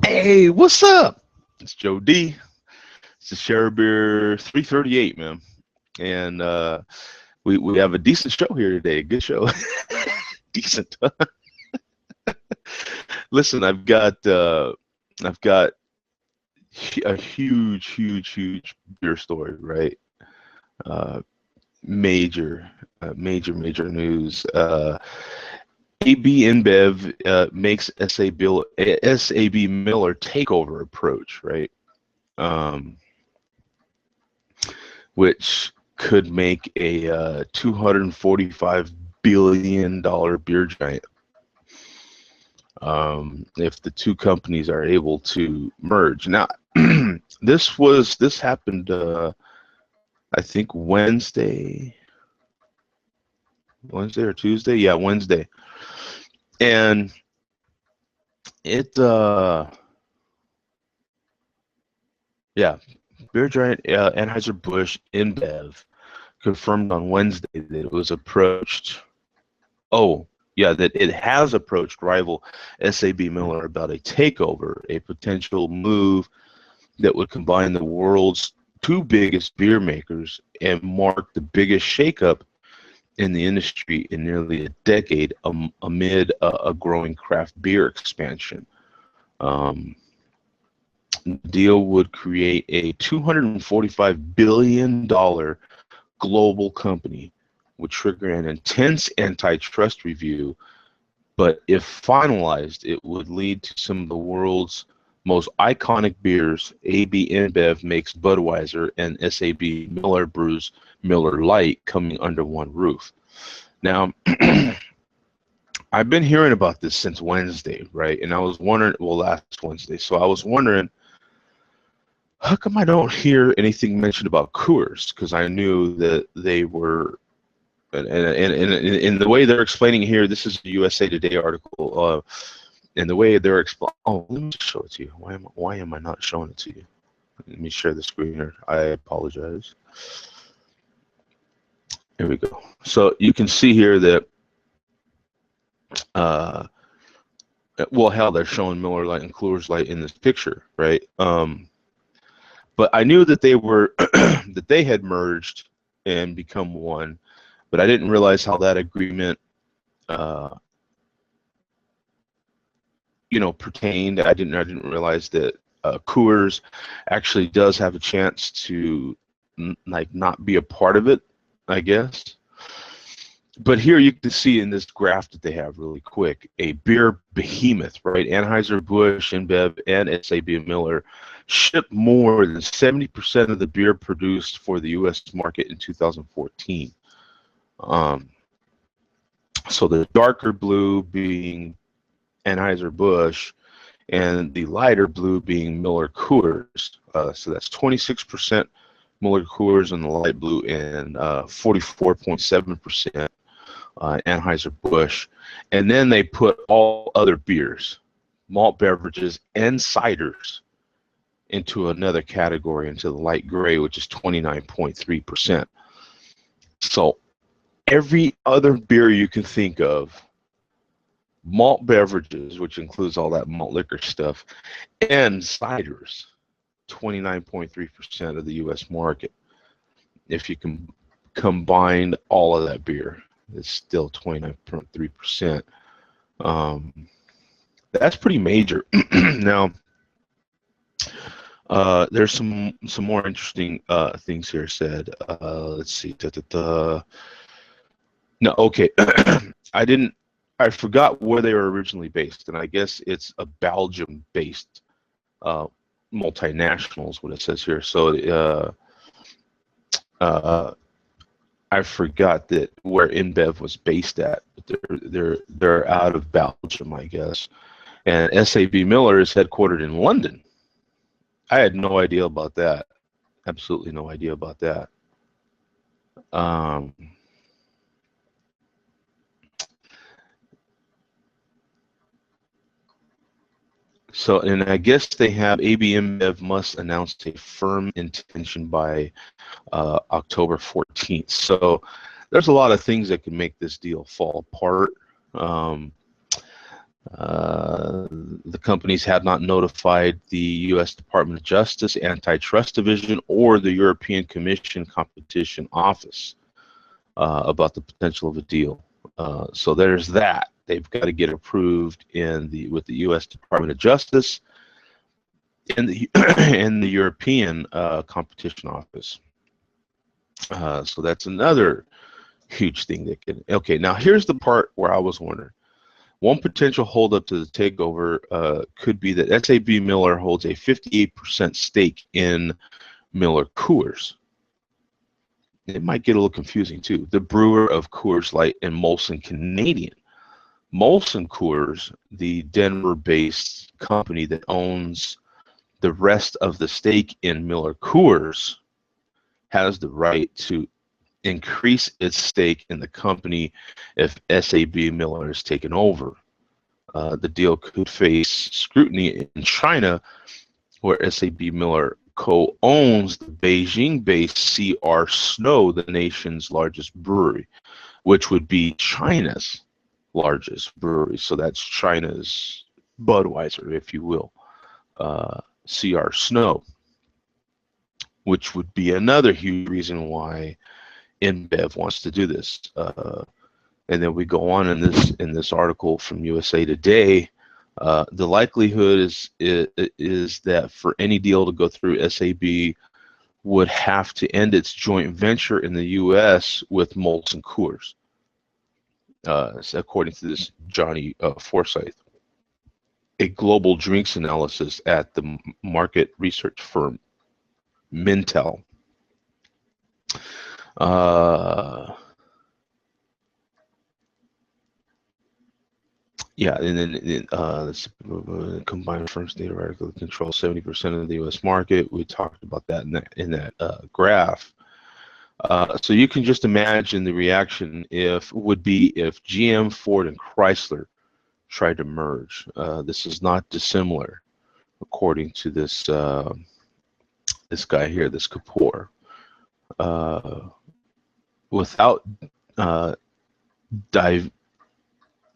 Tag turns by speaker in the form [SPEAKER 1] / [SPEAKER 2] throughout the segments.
[SPEAKER 1] Hey, what's up? It's Joe D. It's the Share Beer 338, man. And we have a decent show here today. Good show. Decent. Listen, I've got a huge beer story, right? Uh, major news. AB InBev makes SAB Miller takeover approach, right? Um, which could make a $245 billion beer giant if the two companies are able to merge. Now, this happened, I think Wednesday or Tuesday, yeah, Wednesday, and it, yeah, beer giant Anheuser-Busch InBev confirmed on Wednesday that it was approached. Oh, yeah, that it has approached rival SAB Miller about a takeover, a potential move that would combine the world's two biggest beer makers and mark the biggest shakeup in the industry in nearly a decade amid a growing craft beer expansion. Um, the deal would create a $245 billion global company, would trigger an intense antitrust review, but if finalized, it would lead to some of the world's most iconic beers. AB InBev makes Budweiser, and SAB Miller brews Miller Lite coming under one roof. Now, I've been hearing about this since Wednesday, right? And I was wondering, well, last Wednesday. So I was wondering, how come I don't hear anything mentioned about Coors? Because I knew that they were, and in the way they're explaining here, this is a USA Today article. And the way they're explaining, oh, let me show it to you. Why am I not showing it to you? Let me share the screen here. I apologize. Here we go. So you can see here that, well, hell, they're showing Miller Lite and Coors Light in this picture, right? But I knew that they were that they had merged and become one, but I didn't realize how that agreement, uh, pertained. I didn't realize that Coors actually does have a chance to like not be a part of it, I guess. But here you can see in this graph that they have really quick, a beer behemoth, right? Anheuser-Busch, InBev, and SAB Miller shipped more than 70% of the beer produced for the U.S. market in 2014. So the darker blue being Anheuser-Busch and the lighter blue being Miller Coors. So that's 26% Miller Coors in the light blue and 44.7% Anheuser-Busch. And then they put all other beers, malt beverages, and ciders into another category, into the light gray, which is 29.3%. So every other beer you can think of, malt beverages, which includes all that malt liquor stuff, and ciders, 29.3% of the U.S. market. If you can combine all of that beer, it's still 29.3%. That's pretty major. Now, there's some more interesting things here said. Let's see. No, okay. I forgot where they were originally based, and I guess it's a Belgium-based multinational is what it says here. So I forgot that where InBev was based at, but they're out of Belgium, I guess. And SAB Miller is headquartered in London. I had no idea about that. Absolutely no idea about that. So, and I guess they have AB InBev must announce a firm intention by October 14th. So there's a lot of things that can make this deal fall apart. The companies had not notified the U.S. Department of Justice Antitrust Division or the European Commission Competition Office about the potential of a deal. So there's that. They've got to get approved with the U.S. Department of Justice and the and the European Competition Office. So that's another huge thing that can. Okay, now here's the part where I was wondering. One potential holdup to the takeover could be that SAB Miller holds a 58% stake in Miller Coors. It might get a little confusing too. The brewer of Coors Light and Molson Canadian. Molson Coors, the Denver-based company that owns the rest of the stake in Miller Coors, has the right to increase its stake in the company if SAB Miller is taken over. The deal could face scrutiny in China, where SAB Miller co-owns the Beijing-based CR Snow, the nation's largest brewery, which would be China's largest brewery. So that's China's Budweiser, if you will, CR Snow, which would be another huge reason why InBev wants to do this. And then we go on in this article from USA Today. The likelihood is that for any deal to go through, SAB would have to end its joint venture in the U.S. with Molson Coors, according to this Johnny Forsyth, a global drinks analysis at the market research firm Mintel. Yeah, and then combined firms theoretically control 70% of the U.S. market. We talked about that in that graph. So you can just imagine the reaction would be if GM, Ford, and Chrysler tried to merge. This is not dissimilar, according to this this guy here, this Kapoor. Without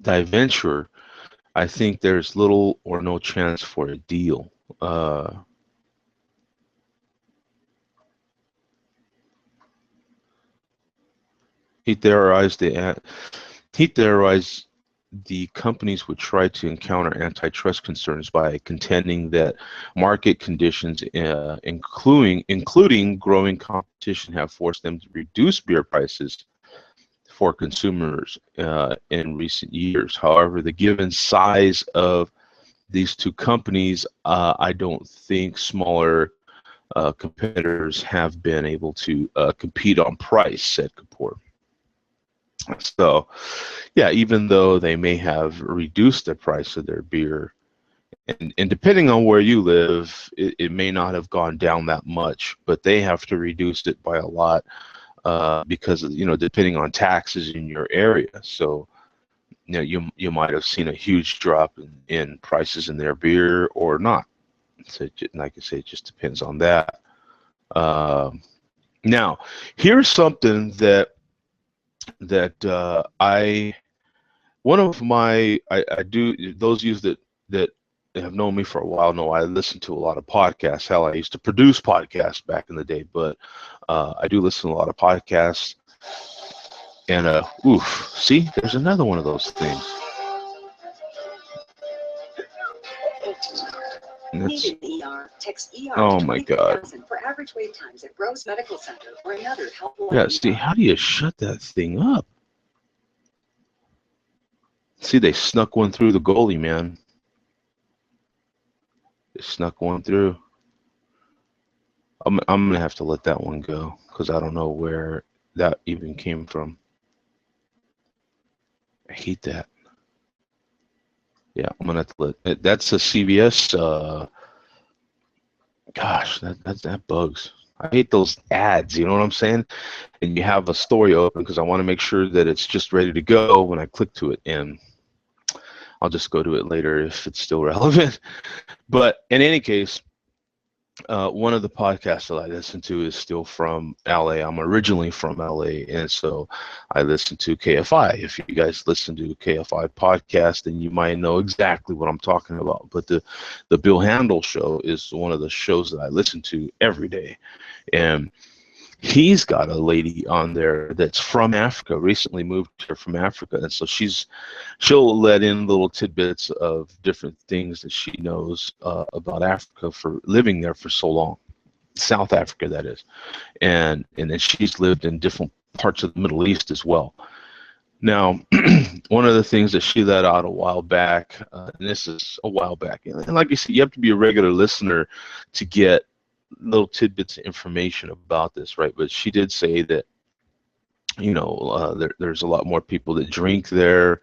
[SPEAKER 1] venture, I think there's little or no chance for a deal. He theorized the companies would try to encounter antitrust concerns by contending that market conditions, including growing competition, have forced them to reduce beer prices for consumers in recent years. However, the given size of these two companies, I don't think smaller competitors have been able to compete on price, said Kapoor. So, yeah, even though they may have reduced the price of their beer, and depending on where you live, it may not have gone down that much, but they have to reduce it by a lot. Because of, depending on taxes in your area. So, you might have seen a huge drop in prices in their beer or not. So, like I say, it just depends on that. Now, here's something that I do. Those of you that have known me for a while know I listen to a lot of podcasts. Hell, I used to produce podcasts back in the day, but I do listen to a lot of podcasts. And see, there's another one of those things. Oh my God. Yeah, see, how do you shut that thing up? See, they snuck one through the goalie, man. They snuck one through. I'm gonna have to let that one go because I don't know where that even came from. I hate that. Yeah, I'm gonna have to let. That's a CVS. Gosh, that bugs. I hate those ads. You know what I'm saying? And you have a story open because I want to make sure that it's just ready to go when I click to it, and I'll just go to it later if it's still relevant. But in any case, One of the podcasts that I listen to is still from LA. I'm originally from LA, and so I listen to KFI. If you guys listen to KFI podcast, then you might know exactly what I'm talking about. But the Bill Handel show is one of the shows that I listen to every day, and he's got a lady on there that's from Africa, recently moved here from Africa, and so she'll let in little tidbits of different things that she knows about Africa for living there for so long. South Africa, that is, and then she's lived in different parts of the Middle East as well. Now, one of the things that she let out a while back, and this is a while back, and like you said, you have to be a regular listener to get little tidbits of information about this, right? But she did say that, there's a lot more people that drink there.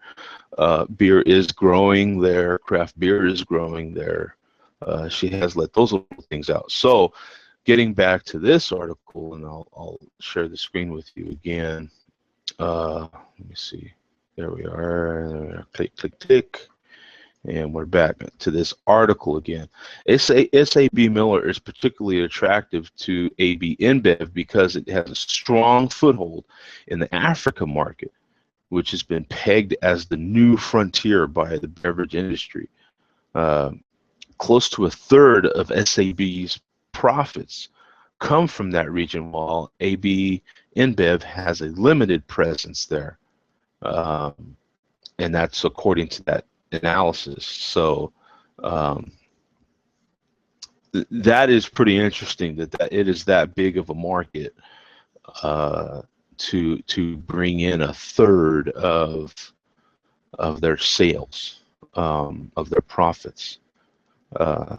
[SPEAKER 1] Beer is growing there. Craft beer is growing there. She has let those little things out. So getting back to this article, and I'll share the screen with you again. Let me see. There we are. Click, click, click. And we're back to this article again. SAB Miller is particularly attractive to AB InBev because it has a strong foothold in the Africa market, which has been pegged as the new frontier by the beverage industry. Close to a third of SAB's profits come from that region, while AB InBev has a limited presence there. And that's according to that analysis. So that is pretty interesting that it is that big of a market to bring in a third of their sales, of their profits.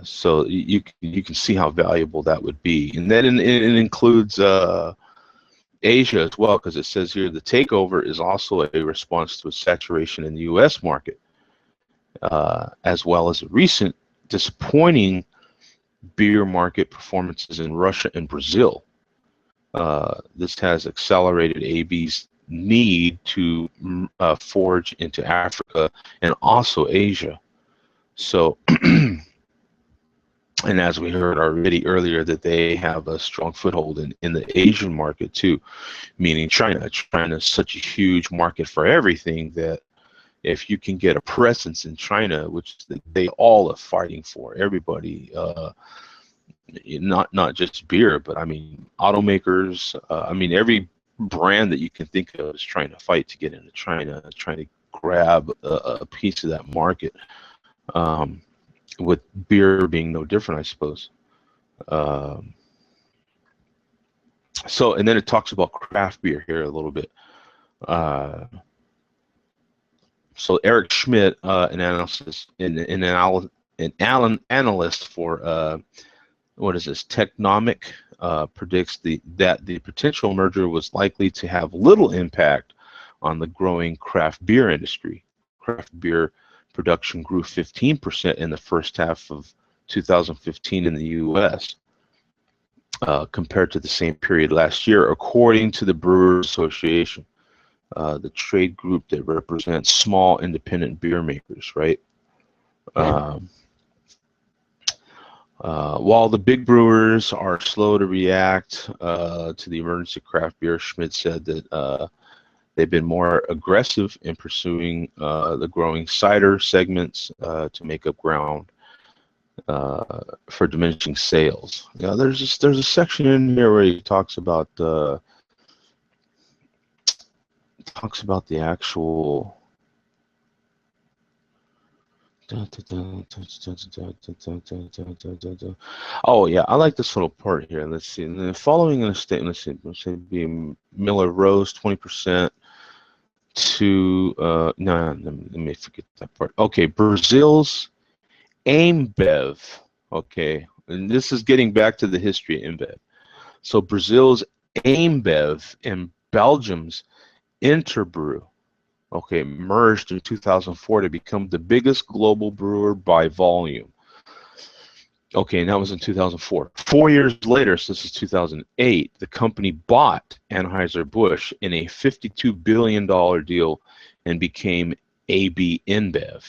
[SPEAKER 1] So you can see how valuable that would be, and then it includes Asia as well, because it says here the takeover is also a response to a saturation in the U.S. market, as well as recent disappointing beer market performances in Russia and Brazil. This has accelerated AB's need to forge into Africa and also Asia. So, and as we heard already earlier, that they have a strong foothold in the Asian market too, meaning China. China is such a huge market for everything that if you can get a presence in China, which they all are fighting for, everybody, not just beer, but I mean automakers, I mean every brand that you can think of is trying to fight to get into China, trying to grab a piece of that market, with beer being no different, I suppose. So, and then it talks about craft beer here a little bit. So Eric Schmidt, an analyst for what is this, Technomic, predicts that the potential merger was likely to have little impact on the growing craft beer industry. Craft beer production grew 15% in the first half of 2015 in the U.S. Compared to the same period last year, according to the Brewers Association, the trade group that represents small independent beer makers, right? While the big brewers are slow to react to the emergence of craft beer, Schmidt said that they've been more aggressive in pursuing the growing cider segments to make up ground for diminishing sales. Yeah, there's a section in here where he talks about the actual. Oh yeah, I like this little part here. Let's see. And then following in a statement, let's say being Miller rose 20% to no, let me forget that part. Okay, Brazil's AmBev. Okay, and this is getting back to the history of InBev. So Brazil's AmBev and Belgium's Interbrew, okay, merged in 2004 to become the biggest global brewer by volume. Okay, and that was in 2004. 4 years later, so this is 2008, the company bought Anheuser-Busch in a $52 billion deal and became AB InBev.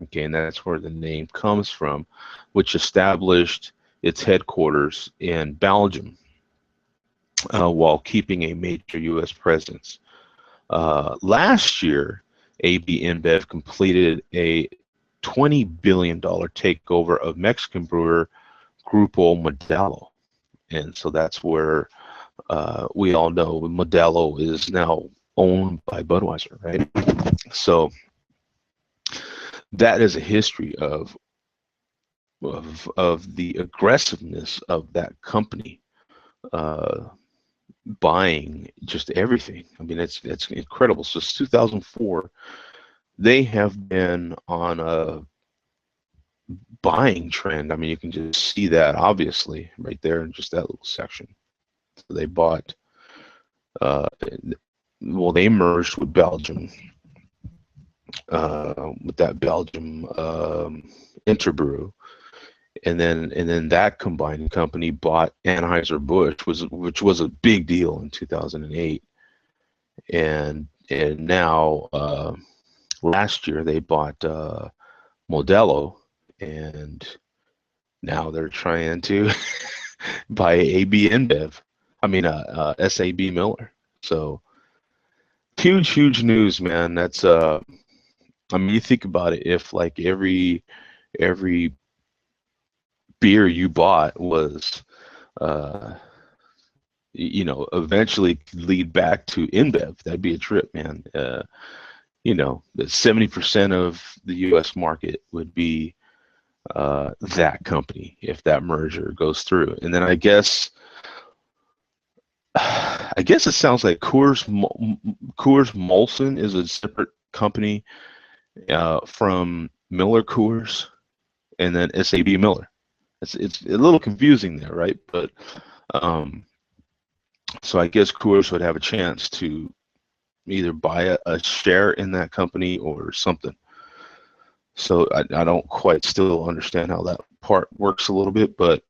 [SPEAKER 1] Okay, and that's where the name comes from, which established its headquarters in Belgium while keeping a major U.S. presence. Last year, AB InBev completed a $20 billion takeover of Mexican brewer Grupo Modelo. And so that's where we all know Modelo is now owned by Budweiser, right? So that is a history of the aggressiveness of that company buying just everything. I mean, it's incredible. So since 2004, they have been on a buying trend. I mean, you can just see that obviously right there in just that little section. So they bought, well, they merged with Belgium, with that Belgium Interbrew, and then that combined company bought Anheuser-Busch, which was a big deal in 2008, and now last year they bought Modelo, and now they're trying to buy AB InBev. I mean, SAB Miller. So huge news, man. That's I mean, you think about it. If like every beer you bought was, you know, eventually lead back to InBev, that'd be a trip, man. You know, 70% of the U.S. market would be that company if that merger goes through. And then I guess it sounds like Coors Molson is a separate company from Miller Coors, and then SAB Miller. It's a little confusing there, right? But so I guess Coors would have a chance to either buy a share in that company or something. So I don't quite still understand how that part works a little bit, but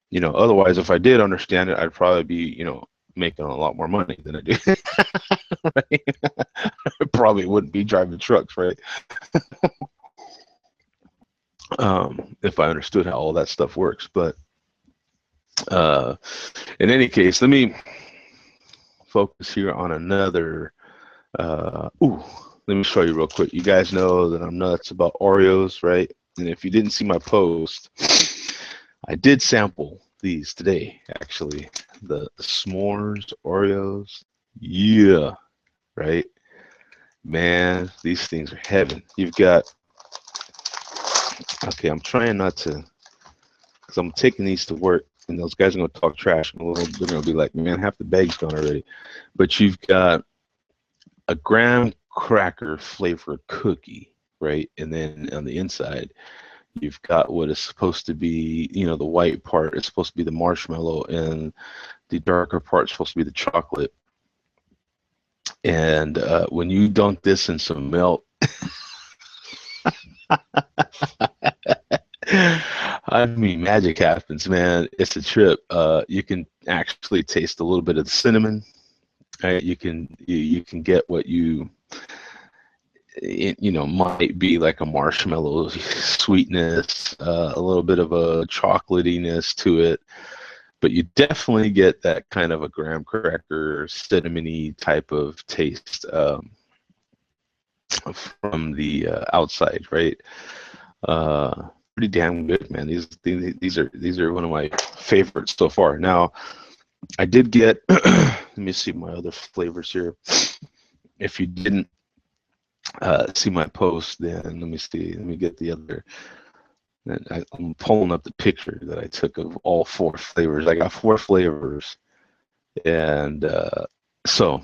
[SPEAKER 1] you know, otherwise, if I did understand it, I'd probably be, you know, making a lot more money than I do. Right? I probably wouldn't be driving trucks, right? If I understood how all that stuff works. But in any case, let me focus here on another. Let me show you real quick. You guys know that I'm nuts about Oreos, right? And if you didn't see my post, I did sample these today, actually. The s'mores Oreos. Yeah, right? Man, these things are heaven. You've got, okay, I'm trying not to, because I'm taking these to work, and those guys are going to talk trash. They're going to be like, man, half the bag's gone already. But you've got a graham cracker flavored cookie, right? And then on the inside, you've got what is supposed to be, you know, the white part is supposed to be the marshmallow, and the darker part is supposed to be the chocolate. And when you dunk this in some milk, I mean, magic happens, man. It's a trip. You can actually taste a little bit of the cinnamon. Right? You can get what you know, might be like a marshmallow sweetness, a little bit of a chocolatiness to it, but you definitely get that kind of a graham cracker, cinnamony type of taste from the outside, right? Pretty damn good, man. These are one of my favorites so far. Now, I did get, let me see my other flavors here. If you didn't see my post, then let me see. Let me get the other. I'm pulling up the picture that I took of all 4 flavors. I got 4 flavors, and so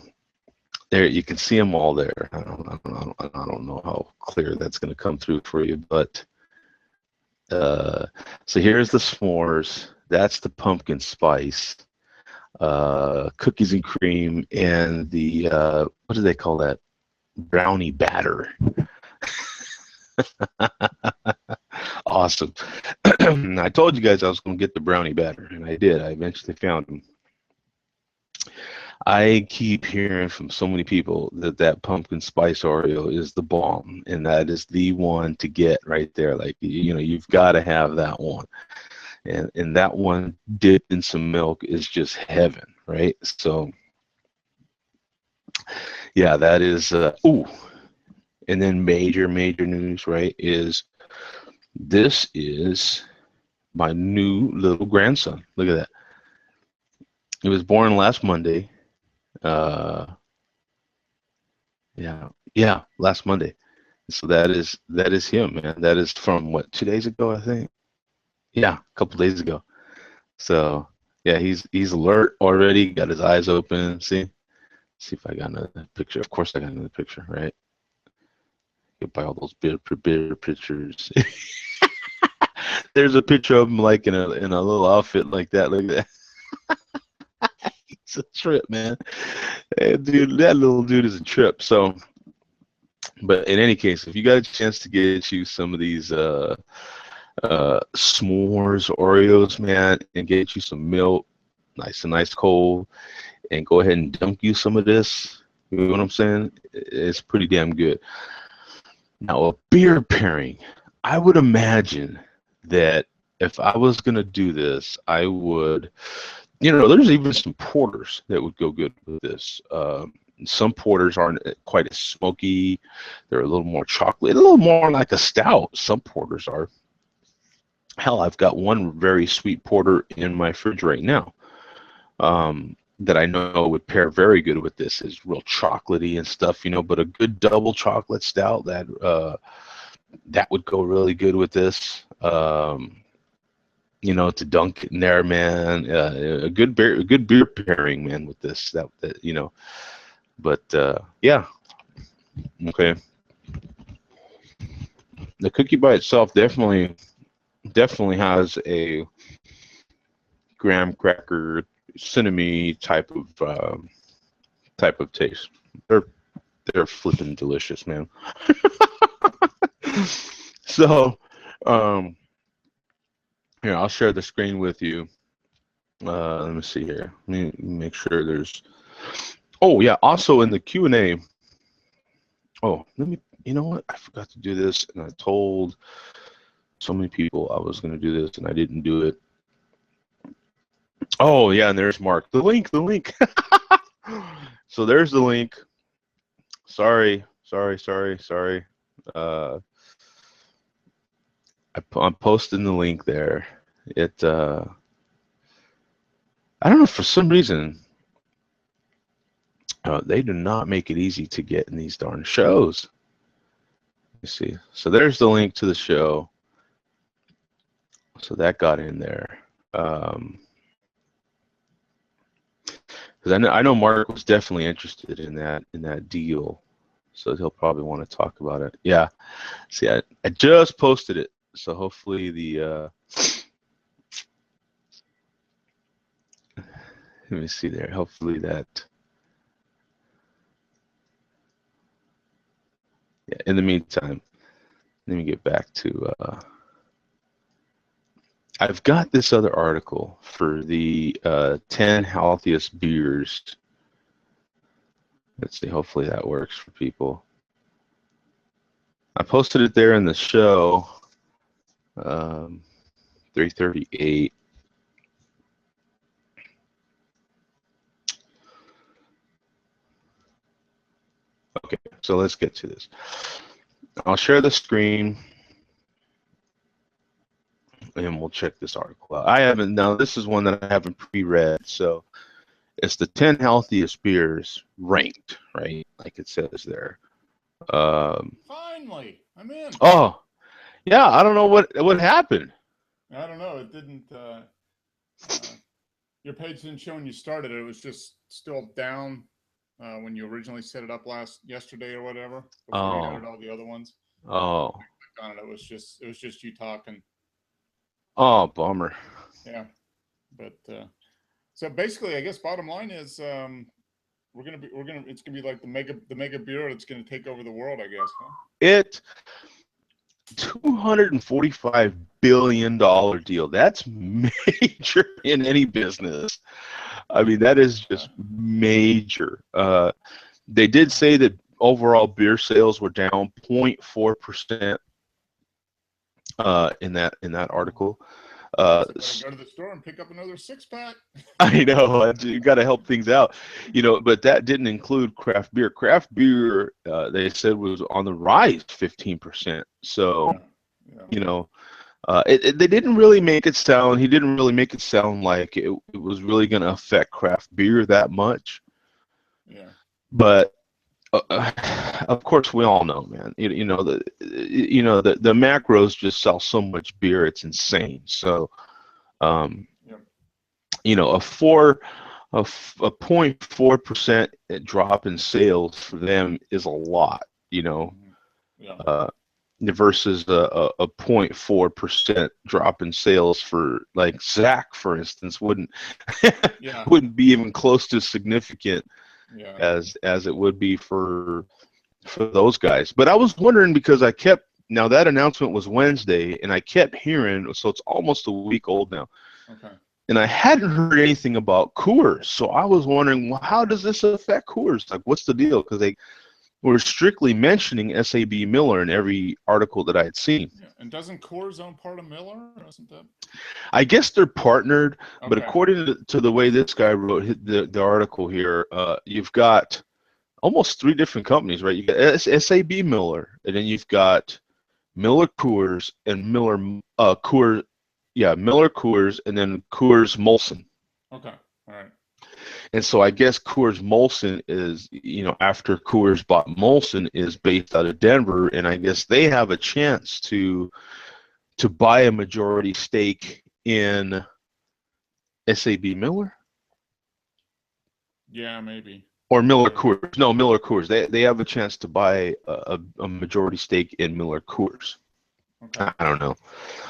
[SPEAKER 1] there you can see them all there. I don't know how clear that's going to come through for you, but so here's the s'mores. That's the pumpkin spice, cookies and cream, and the what do they call that? Brownie batter. Awesome. I told you guys I was going to get the brownie batter, and I did. I eventually found them. I keep hearing from so many people that pumpkin spice Oreo is the bomb, and that is the one to get right there. Like, you know, you've got to have that one. and that one dipped in some milk is just heaven, right? So yeah, that is ooh. And then major news, right, is this is my new little grandson. Look at that. He was born last Monday. Uh, yeah, last Monday. So that is him, man. That is from what, 2 days ago, I think. Yeah, a couple days ago. So yeah, he's alert already. Got his eyes open. See if I got another picture. Of course, I got another picture, right? Get by all those bitter pictures. There's a picture of him like in a little outfit like that. Look at that. It's a trip, man. Hey, dude, that little dude is a trip. So, but in any case, if you got a chance to get you some of these s'mores Oreos, man, and get you some milk, nice cold, and go ahead and dunk you some of this. You know what I'm saying? It's pretty damn good. Now, a beer pairing. I would imagine that if I was gonna do this, I would. There's even some porters that would go good with this. Some porters aren't quite as smoky. They're a little more chocolate, a little more like a stout. Some porters are. Hell, I've got one very sweet porter in my fridge right now that I know would pair very good with this. Is real chocolatey and stuff, but a good double chocolate stout that would go really good with this. To dunk it in there, man. A good beer pairing, man, with this. But yeah, okay. The cookie by itself definitely has a graham cracker, cinnamon type of taste. They're flipping delicious, man. So, here, I'll share the screen with you. Let me see here. Let me make sure there's. Oh yeah. Also in the Q&A. Oh, you know what? I forgot to do this, and I told so many people I was going to do this, and I didn't do it. Oh yeah, and there's Mark. The link. So there's the link. Sorry. I'm posting the link there. I don't know, for some reason, they do not make it easy to get in these darn shows. Let me see. So there's the link to the show. So that got in there. Because I know Mark was definitely interested in that deal. So he'll probably want to talk about it. Yeah. See, I just posted it. So hopefully let me see there. Hopefully that. Yeah. In the meantime, let me get back to. I've got this other article for the 10 healthiest beers. Let's see. Hopefully that works for people. I posted it there in the show. 338. Okay, so let's get to this. I'll share the screen and we'll check this article out. Now this is one that I haven't pre-read, so it's the 10 healthiest beers ranked, right? Like it says there.
[SPEAKER 2] Finally, I'm in.
[SPEAKER 1] Oh, yeah, I don't know what happened.
[SPEAKER 2] I don't know. It didn't. Your page didn't show when you started it. It was just still down when you originally set it up yesterday or whatever. Before you added all the other ones.
[SPEAKER 1] Oh.
[SPEAKER 2] On it, it was just you talking.
[SPEAKER 1] Oh, bummer.
[SPEAKER 2] Yeah, but so basically, I guess bottom line is it's gonna be like the mega beer that's gonna take over the world, I guess. Huh?
[SPEAKER 1] It $245 billion deal. That's major in any business. I mean, that is just major. They did say that overall beer sales were down 0.4% in that article. Uh,
[SPEAKER 2] So gotta go to the store and pick up another 6-pack.
[SPEAKER 1] I know you got to help things out, but that didn't include craft beer. Craft beer, they said, was on the rise 15%. So,
[SPEAKER 2] Yeah. Yeah.
[SPEAKER 1] you know, they didn't really make it sound. He didn't really make it sound like it was really going to affect craft beer that much.
[SPEAKER 2] Yeah.
[SPEAKER 1] But of course, we all know, man. The macros just sell so much beer, it's insane. So, um,
[SPEAKER 2] Yep.
[SPEAKER 1] a 0.4% drop in sales for them is a lot,
[SPEAKER 2] Mhm. Yeah.
[SPEAKER 1] versus a 0.4% drop in sales for like Zach, for instance, wouldn't
[SPEAKER 2] Yeah.
[SPEAKER 1] wouldn't be even close to significant
[SPEAKER 2] Yeah.
[SPEAKER 1] as it would be for those guys. But I was wondering because now that announcement was Wednesday, and I kept hearing, so it's almost a week old now.
[SPEAKER 2] Okay.
[SPEAKER 1] And I hadn't heard anything about Coors, so I was wondering, well, how does this affect Coors? Like, what's the deal? Because they were strictly mentioning SAB Miller in every article that I had seen.
[SPEAKER 2] Yeah. And doesn't Coors own part of Miller? Isn't that?
[SPEAKER 1] I guess they're partnered, but
[SPEAKER 2] Okay.
[SPEAKER 1] according to the way this guy wrote the article here, you've got almost three different companies, right? You got SAB Miller, and then you've got Miller Coors and Miller Coors, yeah, Miller Coors, and then Coors Molson.
[SPEAKER 2] Okay. All right.
[SPEAKER 1] And so I guess Coors Molson is, after Coors bought Molson, is based out of Denver, and I guess they have a chance to buy a majority stake in SAB Miller
[SPEAKER 2] Yeah, maybe.
[SPEAKER 1] or Miller
[SPEAKER 2] Maybe.
[SPEAKER 1] Coors. No, Miller Coors. They have a chance to buy a majority stake in Miller Coors.
[SPEAKER 2] Okay.
[SPEAKER 1] I don't know.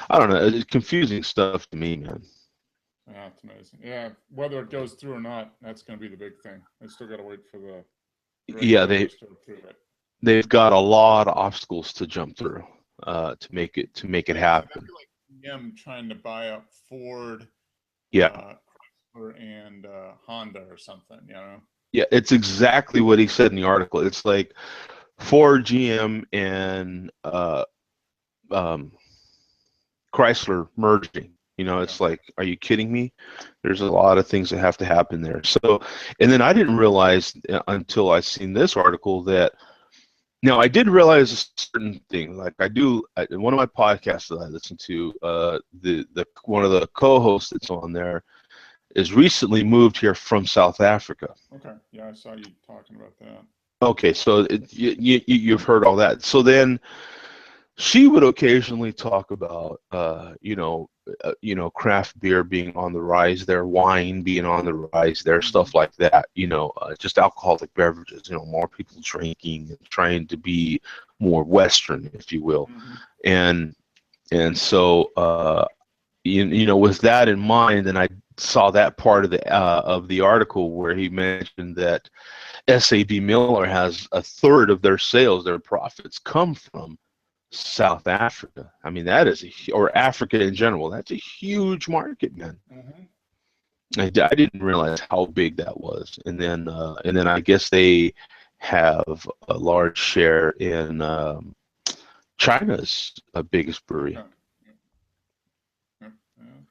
[SPEAKER 1] I don't know. It's confusing stuff to me, man.
[SPEAKER 2] Yeah, it's amazing. Yeah, whether it goes through or not, that's going to be the big thing. I still got to wait for the
[SPEAKER 1] Yeah,
[SPEAKER 2] regulators to approve it.
[SPEAKER 1] they've got a lot of obstacles to jump through to make it
[SPEAKER 2] Yeah, so that'd
[SPEAKER 1] happen.
[SPEAKER 2] be like GM trying to buy up Ford,
[SPEAKER 1] Yeah.
[SPEAKER 2] Chrysler, and Honda or something.
[SPEAKER 1] Yeah, it's exactly what he said in the article. It's like Ford, GM, and um, Chrysler merging.
[SPEAKER 2] Yeah.
[SPEAKER 1] It's like, are you kidding me? There's a lot of things that have to happen there. So, and then I didn't realize until I seen this article that, now I did realize a certain thing. Like in one of my podcasts that I listen to, the one of the co-hosts that's on there is recently moved here from South Africa.
[SPEAKER 2] Okay. Yeah, I saw you talking about that.
[SPEAKER 1] Okay, so you've heard all that. So then she would occasionally talk about, craft beer being on the rise there, wine being on the rise there, stuff like that. Just alcoholic beverages. More people drinking and trying to be more Western, if you will.
[SPEAKER 2] Mm-hmm.
[SPEAKER 1] And so, with that in mind, and I saw that part of the article where he mentioned that SAB Miller has a third of their sales, their profits come from South Africa. I mean, that is or Africa in general. That's a huge market, man.
[SPEAKER 2] Mm-hmm.
[SPEAKER 1] I didn't realize how big that was. And then I guess they have a large share in China's biggest brewery.
[SPEAKER 2] Yeah. Yeah,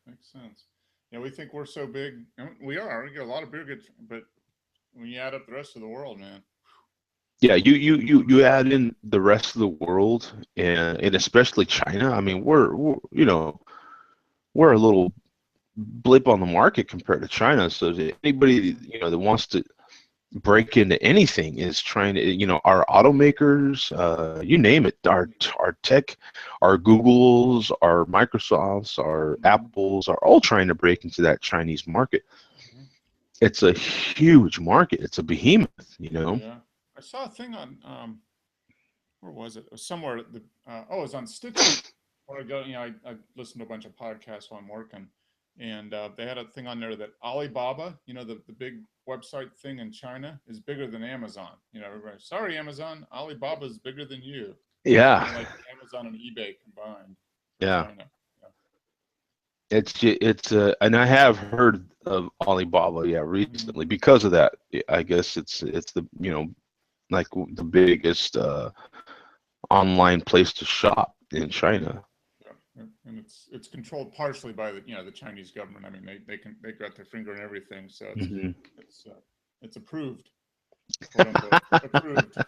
[SPEAKER 2] makes sense. Yeah, we think we're so big. And we are. We get a lot of beer goods, but when you add up the rest of the world, man.
[SPEAKER 1] Yeah, you add in the rest of the world and especially China. I mean, we're a little blip on the market compared to China. So anybody that wants to break into anything is trying to, our automakers, you name it, our tech, our Googles, our Microsofts, our Apples are all trying to break into that Chinese market.
[SPEAKER 2] Mm-hmm.
[SPEAKER 1] It's a huge market. It's a behemoth,
[SPEAKER 2] Yeah, I saw a thing on where was it? It was somewhere. It was on Stitcher. Where I go, I listened to a bunch of podcasts while I'm working, and they had a thing on there that Alibaba, the big website thing in China, is bigger than Amazon. Everybody, sorry, Amazon, Alibaba is bigger than you.
[SPEAKER 1] Yeah.
[SPEAKER 2] Kind of like Amazon and eBay combined for
[SPEAKER 1] Yeah.
[SPEAKER 2] China.
[SPEAKER 1] It's and I have heard of Alibaba, recently
[SPEAKER 2] Mm-hmm.
[SPEAKER 1] because of that. I guess it's the like the biggest online place to shop in China.
[SPEAKER 2] and it's controlled partially by the Chinese government. I mean, they got their finger in everything, so it's approved, quote unquote, approved.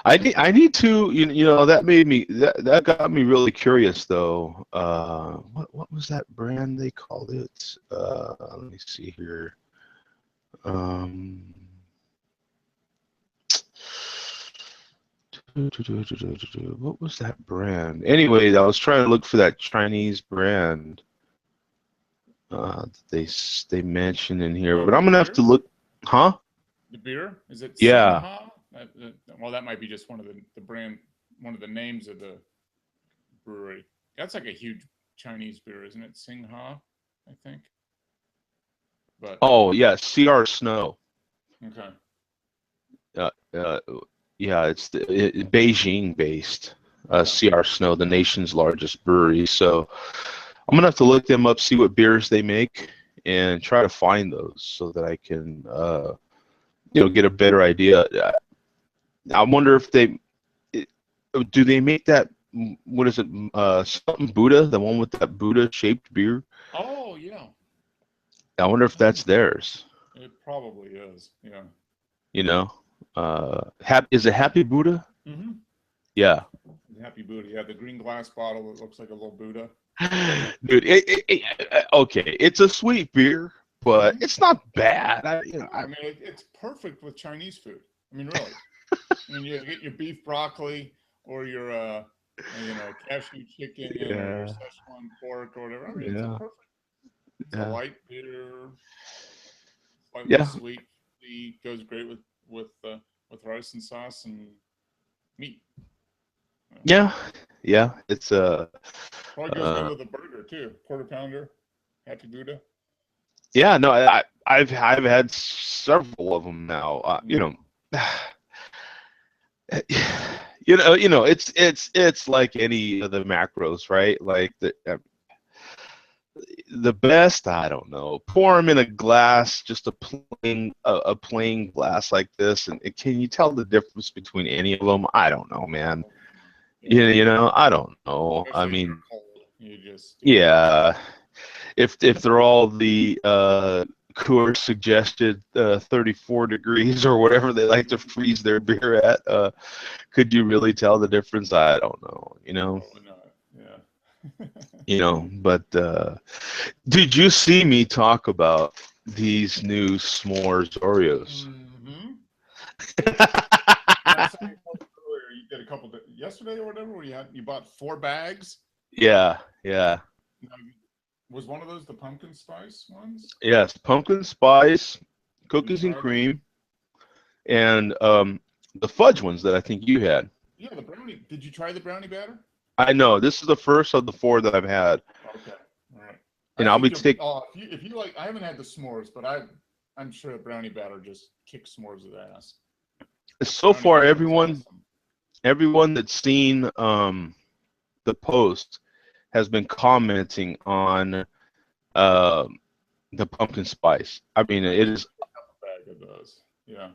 [SPEAKER 1] I need to that made me that got me really curious though. What was that brand they called it? Let me see here. What was that brand? Anyway, I was trying to look for that Chinese brand they mentioned in here, but I'm gonna have to look. Huh?
[SPEAKER 2] The beer, is it?
[SPEAKER 1] Yeah.
[SPEAKER 2] Singha? Well, that might be just one of the brand, one of the names of the brewery. That's like a huge Chinese beer, isn't it? Singha, I think. But
[SPEAKER 1] Oh yeah, CR Snow.
[SPEAKER 2] okay.
[SPEAKER 1] Yeah, it's Beijing based. CR Snow, the nation's largest brewery. So I'm gonna have to look them up, see what beers they make, and try to find those so that I can, get a better idea. I wonder if do they make that? What is it? Something Buddha, the one with that Buddha-shaped beer.
[SPEAKER 2] Oh yeah.
[SPEAKER 1] I wonder if that's theirs.
[SPEAKER 2] It probably is. Yeah.
[SPEAKER 1] Is it Happy Buddha?
[SPEAKER 2] Mm-hmm.
[SPEAKER 1] Yeah.
[SPEAKER 2] Happy Buddha. Yeah, the green glass bottle that looks like a little Buddha.
[SPEAKER 1] Dude, okay, it's a sweet beer, but it's not bad. I
[SPEAKER 2] mean, it's perfect with Chinese food. I mean, really. I mean, you get your beef broccoli or your, cashew chicken or your Szechuan pork or whatever. I mean, it's a perfect. It's a light beer, slightly sweet. It goes great with rice and sauce and meat.
[SPEAKER 1] Yeah, it's
[SPEAKER 2] probably goes good with a burger too. Quarter pounder, Happy Buddha.
[SPEAKER 1] Yeah, no, I've had several of them now. It's like any of the macros, right? Like the best, I don't know. Pour them in a glass, just a plain glass like this, and can you tell the difference between any of them? I don't know, man. I don't know. I mean, yeah. If they're all the Coors suggested 34 degrees or whatever they like to freeze their beer at, could you really tell the difference? I don't know.
[SPEAKER 2] Probably not. Yeah.
[SPEAKER 1] But did you see me talk about these new s'mores Oreos?
[SPEAKER 2] Mm-hmm. I saw you earlier. You did a couple yesterday or whatever, where you bought 4 bags.
[SPEAKER 1] Yeah.
[SPEAKER 2] Was one of those the pumpkin spice ones?
[SPEAKER 1] Yes, pumpkin spice, cookies and cream, and the fudge ones that I think you had.
[SPEAKER 2] Yeah, the brownie. Did you try the brownie batter?
[SPEAKER 1] I know. This is the first of the 4 that I've had.
[SPEAKER 2] Okay. All right.
[SPEAKER 1] And I'll be taking.
[SPEAKER 2] If you like, I haven't had the s'mores, but I'm sure the brownie batter just kicks s'mores' ass.
[SPEAKER 1] So far, everyone that's seen the post has been commenting on the pumpkin spice. I mean, it is.
[SPEAKER 2] It does. Yeah.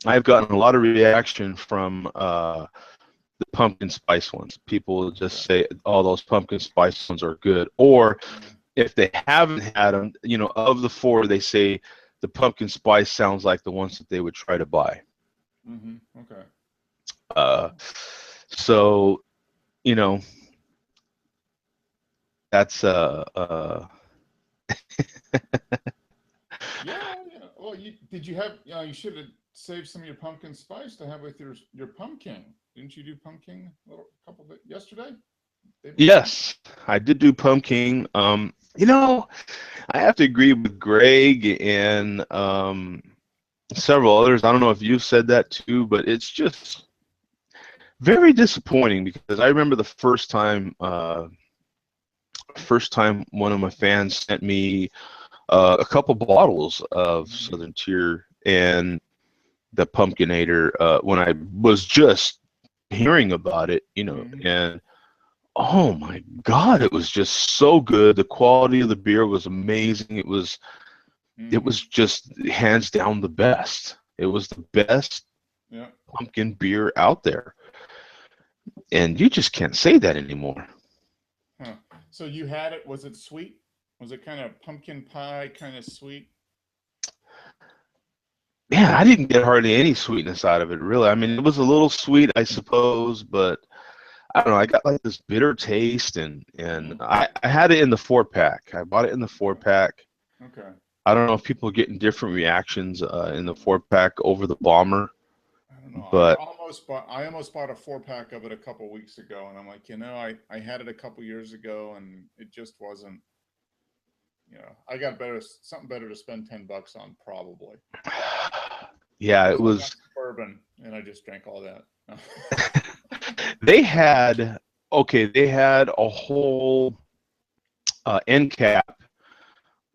[SPEAKER 1] I've gotten a lot of reaction from the pumpkin spice ones. People just say, "Oh, those pumpkin spice ones are good," or if they haven't had them, of the 4, they say the pumpkin spice sounds like the ones that they would try to buy.
[SPEAKER 2] Mm-hmm. Okay.
[SPEAKER 1] So, that's
[SPEAKER 2] yeah. Well, did you have? You should have saved some of your pumpkin spice to have with your pumpkin. Didn't you do pumpkin a couple of yesterday?
[SPEAKER 1] Yes, I did do pumpkin. I have to agree with Greg and several others. I don't know if you've said that too, but it's just very disappointing because I remember the first time one of my fans sent me a couple bottles of Southern Tier and the Pumpkinator when I was just hearing about it, and oh my God, it was just so good. The quality of the beer was amazing. It was just hands down the best. It was the best pumpkin beer out there. and you just can't say that anymore.
[SPEAKER 2] Huh. So you had it, was it sweet? Was it kind of pumpkin pie, kind of sweet?
[SPEAKER 1] Man, I didn't get hardly any sweetness out of it, really. I mean, it was a little sweet, I suppose, but I don't know. I got like this bitter taste, and
[SPEAKER 2] Mm,
[SPEAKER 1] I had it in the 4-pack. I bought it in the 4-pack.
[SPEAKER 2] okay.
[SPEAKER 1] I don't know if people are getting different reactions in the 4-pack over the bomber,
[SPEAKER 2] I don't know.
[SPEAKER 1] but
[SPEAKER 2] I almost bought a 4-pack of it a couple weeks ago, and I'm like, I had it a couple years ago, and it just wasn't. I got something better to spend $10 on probably.
[SPEAKER 1] yeah, it
[SPEAKER 2] So I got
[SPEAKER 1] was.
[SPEAKER 2] some bourbon, and I just drank all that.
[SPEAKER 1] They had they had a whole end cap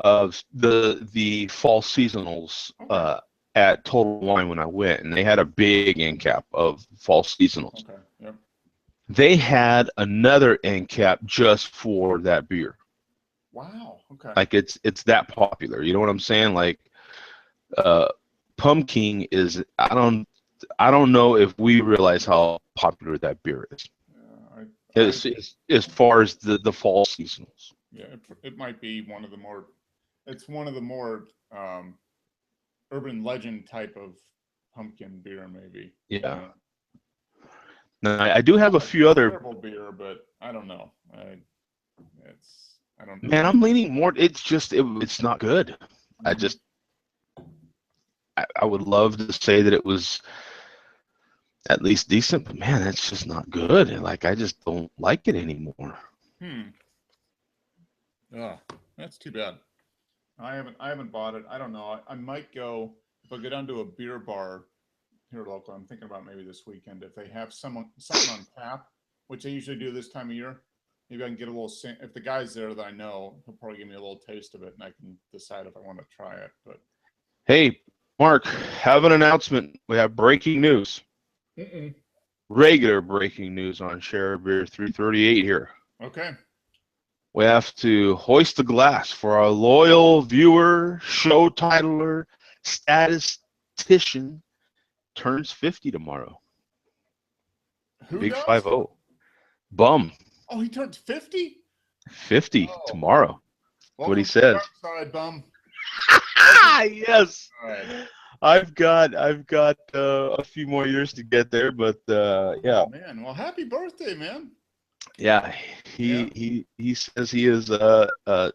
[SPEAKER 1] of the fall seasonals
[SPEAKER 2] Okay.
[SPEAKER 1] at Total Wine when I went, and they had a big end cap of fall seasonals.
[SPEAKER 2] Okay. Yep.
[SPEAKER 1] They had another end cap just for that beer.
[SPEAKER 2] Wow. Okay.
[SPEAKER 1] Like it's that popular. You know what I'm saying? Like uh, Pumpkin is. I don't know if we realize how popular that beer is. As far as the fall seasonals.
[SPEAKER 2] Yeah, it might be one of the more. It's one of the more urban legend type of pumpkin beer, maybe.
[SPEAKER 1] Yeah. Now, I do have a few other.
[SPEAKER 2] Terrible beer, but I don't know. I don't.
[SPEAKER 1] Man, I'm leaning more. It's just it's not good. I just I would love to say that it was at least decent, but man, that's just not good. Like I just don't like it anymore.
[SPEAKER 2] Oh, that's too bad. I haven't bought it. I don't know. I might go if I go down to a beer bar here local. I'm thinking about maybe this weekend if they have something on tap, which they usually do this time of year. Maybe I can get a little. If the guy's there that I know, he'll probably give me a little taste of it, and I can decide if I want to try it. But
[SPEAKER 1] hey, Mark, have an announcement. We have breaking news. Regular breaking news on Share Beer 338 here.
[SPEAKER 2] Okay.
[SPEAKER 1] We have to hoist the glass for our loyal viewer, show titler, statistician turns 50 tomorrow.
[SPEAKER 2] Who
[SPEAKER 1] Big
[SPEAKER 2] does?
[SPEAKER 1] 5-0. Bum.
[SPEAKER 2] Oh, he turns 50?
[SPEAKER 1] 50 tomorrow. That's what he says.
[SPEAKER 2] Sorry, Bum.
[SPEAKER 1] Yes.
[SPEAKER 2] Right.
[SPEAKER 1] I've got a few more years to get there, but yeah.
[SPEAKER 2] Oh, man, well, happy birthday, man.
[SPEAKER 1] Yeah, he says he is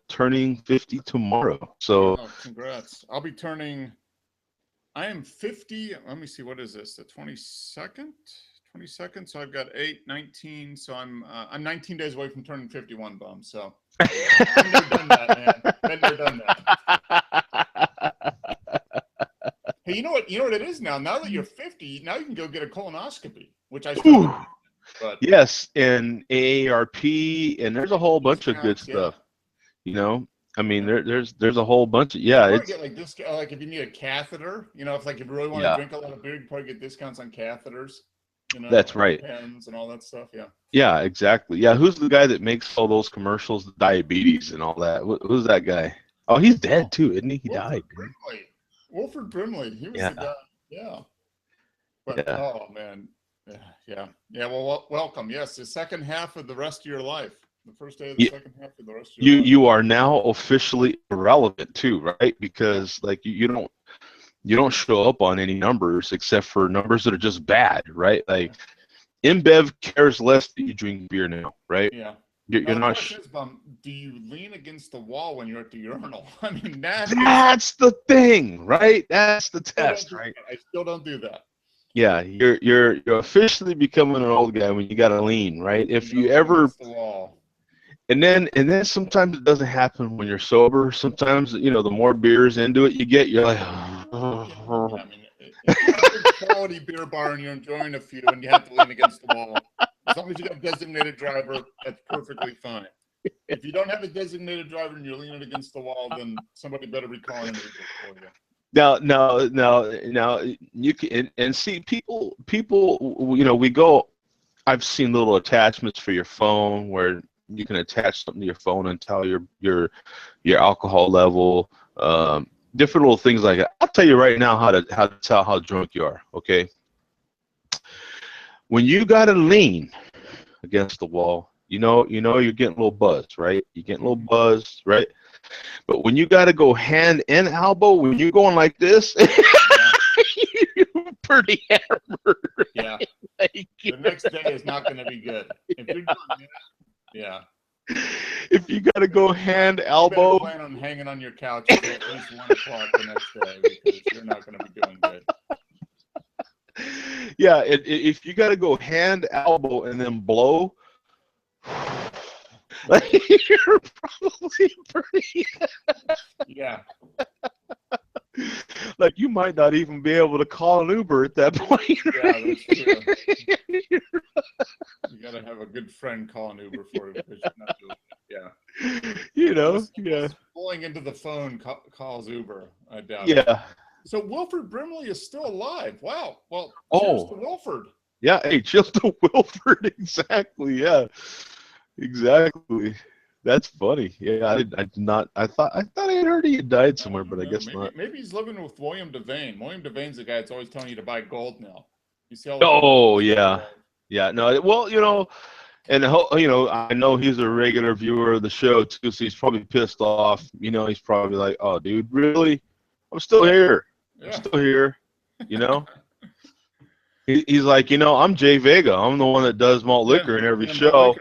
[SPEAKER 1] turning 50 tomorrow. So
[SPEAKER 2] congrats. I'll be turning. I am 50. Let me see. What is this? The 22nd? 22nd. So I've got 8, 19. So I'm 19 days away from turning 51, Bum. So been there, done that, man. Been there, done that. Hey, you know what it is now? Now that you're 50, now you can go get a colonoscopy, which I still do. But
[SPEAKER 1] yes, and AARP, and there's a whole bunch of good stuff.
[SPEAKER 2] Yeah.
[SPEAKER 1] You know, I mean, there's a whole bunch of it's
[SPEAKER 2] get like this. Like if you need a catheter, if you really want to drink a lot of beer, you probably get discounts on catheters.
[SPEAKER 1] That's right.
[SPEAKER 2] Pens and all that stuff. Yeah.
[SPEAKER 1] Yeah, exactly. Yeah, who's the guy that makes all those commercials, the diabetes and all that? Who's that guy? Oh, he's dead too, isn't he? He died.
[SPEAKER 2] Wilford Brimley. He was the guy. Yeah. But oh man. Yeah. Well, welcome. Yes, the second half of the rest of your life. The first day of the second half of the rest of your life.
[SPEAKER 1] You are now officially irrelevant too, right? Because like you don't show up on any numbers except for numbers that are just bad, right? Like InBev cares less that you drink beer now, right?
[SPEAKER 2] Yeah.
[SPEAKER 1] You're not.
[SPEAKER 2] Do you lean against the wall when you're at the urinal? I mean,
[SPEAKER 1] that's the thing, right? That's the test, right?
[SPEAKER 2] I still don't do that.
[SPEAKER 1] Yeah, you're officially becoming an old guy when you got to lean, right? If you ever, and then sometimes it doesn't happen when you're sober. Sometimes the more beers into it you get, you're like,
[SPEAKER 2] I mean, if you have a quality beer bar and you're enjoying a few and you have to lean against the wall, as long as you got a designated driver, that's perfectly fine. If you don't have a designated driver and you're leaning against the wall, then somebody better be calling an Uber for you.
[SPEAKER 1] Now you can and see people we go. I've seen little attachments for your phone where you can attach something to your phone and tell your alcohol level, different little things like that. I'll tell you right now how to tell how drunk you are. Okay, when you got to lean, against the wall. You're getting a little buzz, right? You're getting a little buzz, right? But when you got to go hand and elbow, when you're going like this, you're pretty hammered. Right?
[SPEAKER 2] Yeah.
[SPEAKER 1] Like,
[SPEAKER 2] The next day is not going to be good. If you're doing that, yeah.
[SPEAKER 1] If you got to go hand, elbow.
[SPEAKER 2] You better plan on hanging on your couch until at least 1 o'clock the next day, because you're not going to be doing good.
[SPEAKER 1] Yeah, if you got to go hand, elbow, and then blow, like, you're probably pretty.
[SPEAKER 2] Yeah.
[SPEAKER 1] Like, you might not even be able to call an Uber at that point.
[SPEAKER 2] Yeah, that's true. You got to have a good friend call an Uber for you, because you're not doing it. Yeah.
[SPEAKER 1] Yeah.
[SPEAKER 2] Pulling into the phone calls Uber, I doubt
[SPEAKER 1] Yeah.
[SPEAKER 2] it. So Wilford Brimley is still alive. Wow. Well, cheers to Wilford.
[SPEAKER 1] Yeah, hey, cheers to Wilford. Exactly. Yeah. Exactly. That's funny. Yeah, I did not. I thought I had heard he had died somewhere, but I guess not.
[SPEAKER 2] Maybe he's living with William Devane. William Devane's the guy that's always telling you to buy gold now. You see all the
[SPEAKER 1] Oh, yeah. Yeah. No. Well, and I know he's a regular viewer of the show too, so he's probably pissed off. He's probably like, "Oh, dude, really? I'm still here. I'm still here." He's like, I'm Jay Vega. I'm the one that does malt liquor in every show.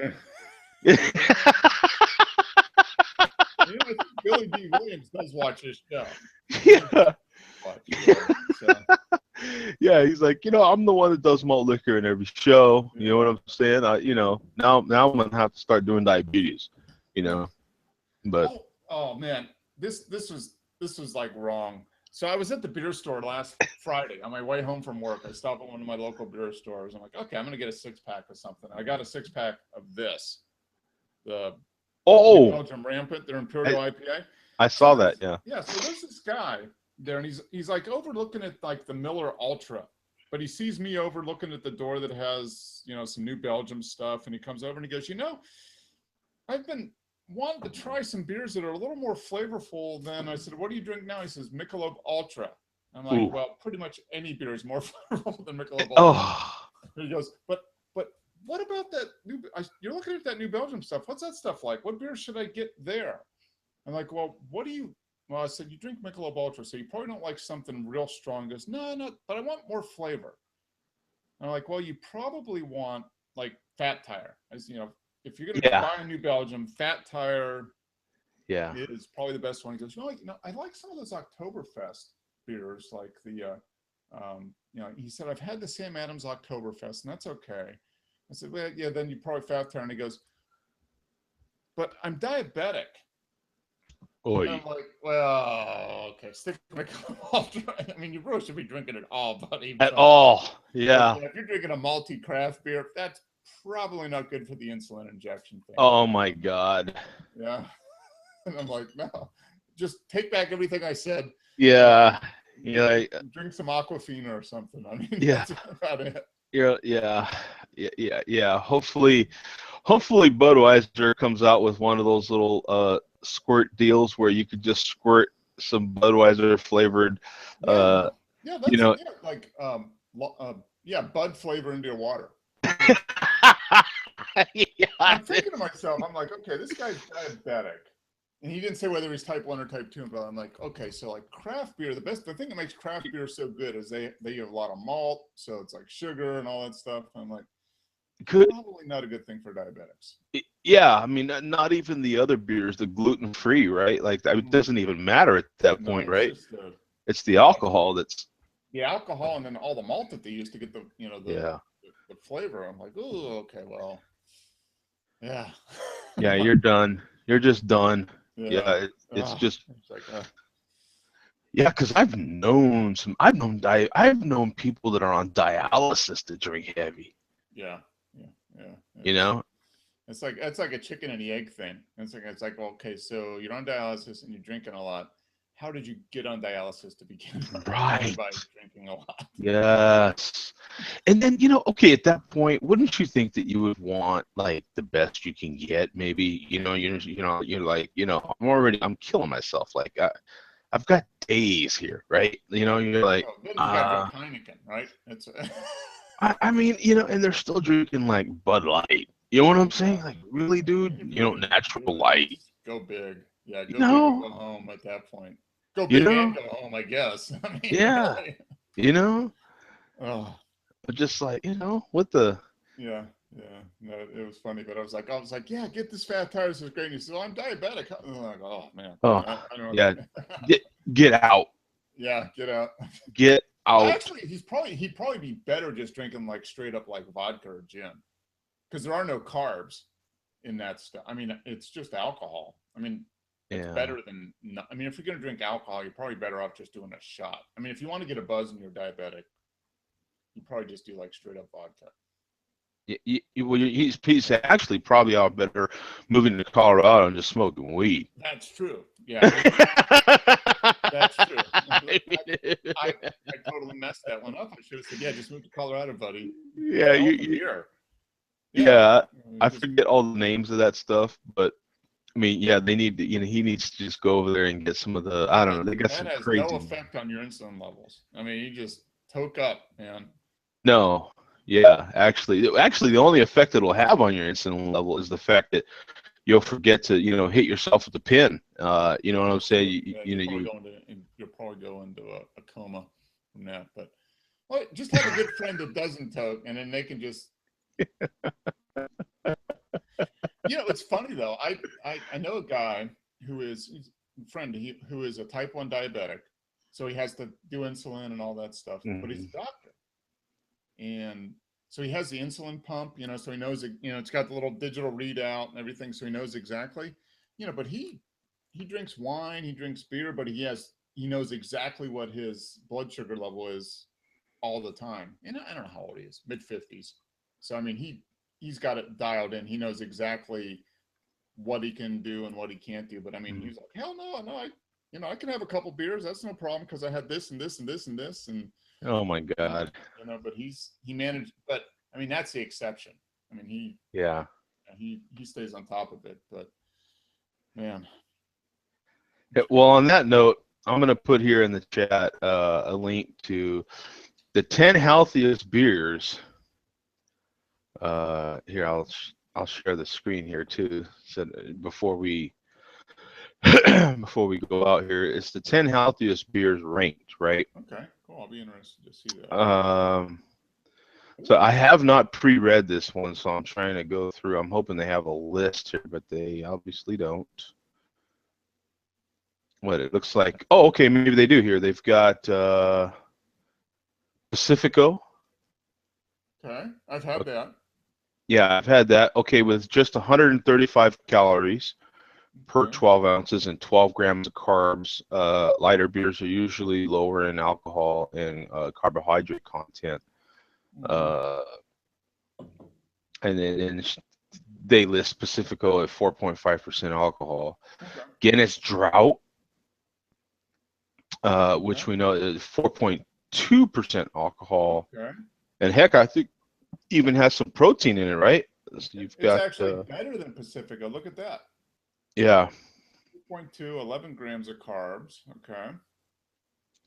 [SPEAKER 2] Billy D. Williams does watch this show.
[SPEAKER 1] Yeah. Yeah, he's like, I'm the one that does malt liquor in every show. You know what I'm saying? Now I'm gonna have to start doing diabetes. But
[SPEAKER 2] oh man, this was like wrong. So I was at the beer store last Friday on my way home from work. I stopped at one of my local beer stores. I'm like, okay, I'm gonna get a 6-pack of something. I got a 6-pack of this. The Belgium Rampant, their Imperial IPA.
[SPEAKER 1] I saw that, yeah.
[SPEAKER 2] Yeah, so there's this guy there, and he's like overlooking at like the Miller Ultra, but he sees me overlooking at the door that has some New Belgium stuff, and he comes over and he goes, I've been wanting to try some beers that are a little more flavorful than. I said, what do you drink now? He says Michelob Ultra. I'm like, well, pretty much any beer is more flavorful than Michelob Ultra. And he goes, but what about that new? You're looking at that New Belgium stuff. What's that stuff like? What beer should I get there? I'm like, well, what do you? Well, I said, you drink Michelob Ultra, so you probably don't like something real strong. He goes, no, but I want more flavor. And I'm like, well, you probably want like Fat Tire. As if you're gonna buy a New Belgium, Fat Tire, is probably the best one. He goes, I like some of those Oktoberfest beers, like the, he said, I've had the Sam Adams Oktoberfest, and that's okay. I said, well, yeah, then you probably Fat Tire. And he goes, but I'm diabetic. And I'm like, well, okay, stick with Michelob Ultra. I mean, you really should be drinking it all, buddy.
[SPEAKER 1] At all, yeah.
[SPEAKER 2] If you're drinking a malty craft beer, that's probably not good for the insulin injection thing.
[SPEAKER 1] Oh my God.
[SPEAKER 2] Yeah. And I'm like, no, just take back everything I said.
[SPEAKER 1] Yeah.
[SPEAKER 2] Drink some Aquafina or something. I mean,
[SPEAKER 1] that's
[SPEAKER 2] about it.
[SPEAKER 1] Yeah. Hopefully Budweiser comes out with one of those little squirt deals where you could just squirt some Budweiser flavored
[SPEAKER 2] Bud flavor into your water. I'm thinking to myself, I'm like, okay, this guy's diabetic. And he didn't say whether he's type 1 or type 2, but I'm like, okay, so like craft beer, the thing that makes craft beer so good is they have a lot of malt, so it's like sugar and all that stuff. I'm like, probably not a good thing for diabetics.
[SPEAKER 1] Yeah, I mean, not even the other beers, the gluten-free, right? Like, it doesn't even matter at that point, right? It's the alcohol that's...
[SPEAKER 2] The alcohol and then all the malt that they use to get the flavor. I'm like, oh, okay, well, yeah.
[SPEAKER 1] Yeah, you're done. You're just done. Yeah, it's just... It's like, yeah, because I've known people that are on dialysis that drink heavy.
[SPEAKER 2] Yeah. It's like a chicken and the egg thing. It's like okay, so you're on dialysis and you're drinking a lot. How did you get on dialysis to begin with?
[SPEAKER 1] Right.
[SPEAKER 2] By drinking a lot.
[SPEAKER 1] Yes. And then, okay, at that point, wouldn't you think that you would want like the best you can get? Maybe, you're like, I'm killing myself. Like I've got days here, right? You're like,
[SPEAKER 2] you got Heineken, right? It's
[SPEAKER 1] I mean, and they're still drinking like Bud Light, You know what I'm saying? Like, really, dude? You know, natural light.
[SPEAKER 2] Just go big. Yeah,
[SPEAKER 1] You
[SPEAKER 2] go big and
[SPEAKER 1] know?
[SPEAKER 2] go home at that point. Go
[SPEAKER 1] You
[SPEAKER 2] big and
[SPEAKER 1] know?
[SPEAKER 2] go home, I guess. I mean,
[SPEAKER 1] Yeah.
[SPEAKER 2] really.
[SPEAKER 1] You know?
[SPEAKER 2] Oh,
[SPEAKER 1] But just like, you know, what the
[SPEAKER 2] yeah, yeah. No, it was funny, but I was like, yeah, get this fat tire. This is great. And he said, well, I'm diabetic. I'm like, oh man,
[SPEAKER 1] oh
[SPEAKER 2] I don't
[SPEAKER 1] yeah.
[SPEAKER 2] know.
[SPEAKER 1] Get out.
[SPEAKER 2] Yeah, get out.
[SPEAKER 1] Get
[SPEAKER 2] Well,
[SPEAKER 1] out.
[SPEAKER 2] actually, he'd probably be better just drinking like straight up like vodka or gin, because there are no carbs in that stuff. I mean, it's just alcohol. I mean, it's
[SPEAKER 1] Yeah.
[SPEAKER 2] better than. I mean, if you're gonna drink alcohol, you're probably better off just doing a shot. I mean, if you want to get a buzz and you're diabetic, you probably just do like straight up vodka.
[SPEAKER 1] Well, he's actually probably out better moving to Colorado and just smoking weed.
[SPEAKER 2] That's true. Yeah, that's true.
[SPEAKER 1] I
[SPEAKER 2] I totally messed that one up. I should have said, yeah, just move to Colorado, buddy.
[SPEAKER 1] yeah,
[SPEAKER 2] Sell some beer.
[SPEAKER 1] yeah. I
[SPEAKER 2] Just,
[SPEAKER 1] forget all the names of that stuff, but I mean, yeah, they need to, you know, he needs to just go over there and get some of the, I don't know, they got
[SPEAKER 2] that
[SPEAKER 1] some
[SPEAKER 2] has
[SPEAKER 1] crazy.
[SPEAKER 2] no effect on your insulin levels. I mean, you just toke up, man.
[SPEAKER 1] No, yeah, actually, the only effect it'll have on your insulin level is the fact that you'll forget to, you know, hit yourself with the pin. You know what I'm saying?
[SPEAKER 2] Yeah,
[SPEAKER 1] You know,
[SPEAKER 2] you'll probably go into a coma from that. But well, just have a good friend that doesn't toke, and then they can just. You know, it's funny though. I know a guy he's a friend who is a type 1 diabetic, so he has to do insulin and all that stuff. But he's a doctor, and so he has the insulin pump. You know, so he knows it. You know, it's got the little digital readout and everything, so he knows exactly. You know, but he drinks wine, he drinks beer, but he knows exactly what his blood sugar level is all the time. And I don't know how old he is, mid-50s. So I mean, he's got it dialed in. He knows exactly what he can do and what he can't do. But I mean, he's like, hell no, I can have a couple beers. That's no problem because I had this and this and this and this and
[SPEAKER 1] oh my God.
[SPEAKER 2] you know. But he managed. But I mean, that's the exception. I mean, he stays on top of it. But man.
[SPEAKER 1] Well, on that note, I'm gonna put here in the chat a link to the 10 healthiest beers. Here, I'll share the screen here too. So before we before we go out here, it's the 10 healthiest beers ranked, right?
[SPEAKER 2] Okay, cool. I'll be interested to see that.
[SPEAKER 1] So I have not pre-read this one, so I'm trying to go through. I'm hoping they have a list here, but they obviously don't. What it looks like. Oh, okay, maybe they do here. They've got Pacifico.
[SPEAKER 2] Okay, I've had that.
[SPEAKER 1] Yeah, I've had that. Okay, with just 135 calories per 12 ounces and 12 grams of carbs. Lighter beers are usually lower in alcohol and carbohydrate content. And then they list Pacifico at 4.5% alcohol.
[SPEAKER 2] Okay.
[SPEAKER 1] Guinness Drought, which we know is 4.2% alcohol.
[SPEAKER 2] Okay.
[SPEAKER 1] And heck, I think even has some protein in it, right? So
[SPEAKER 2] it's actually better than Pacifico. Look at that.
[SPEAKER 1] Yeah.
[SPEAKER 2] 2.2, 11 grams of carbs. Okay.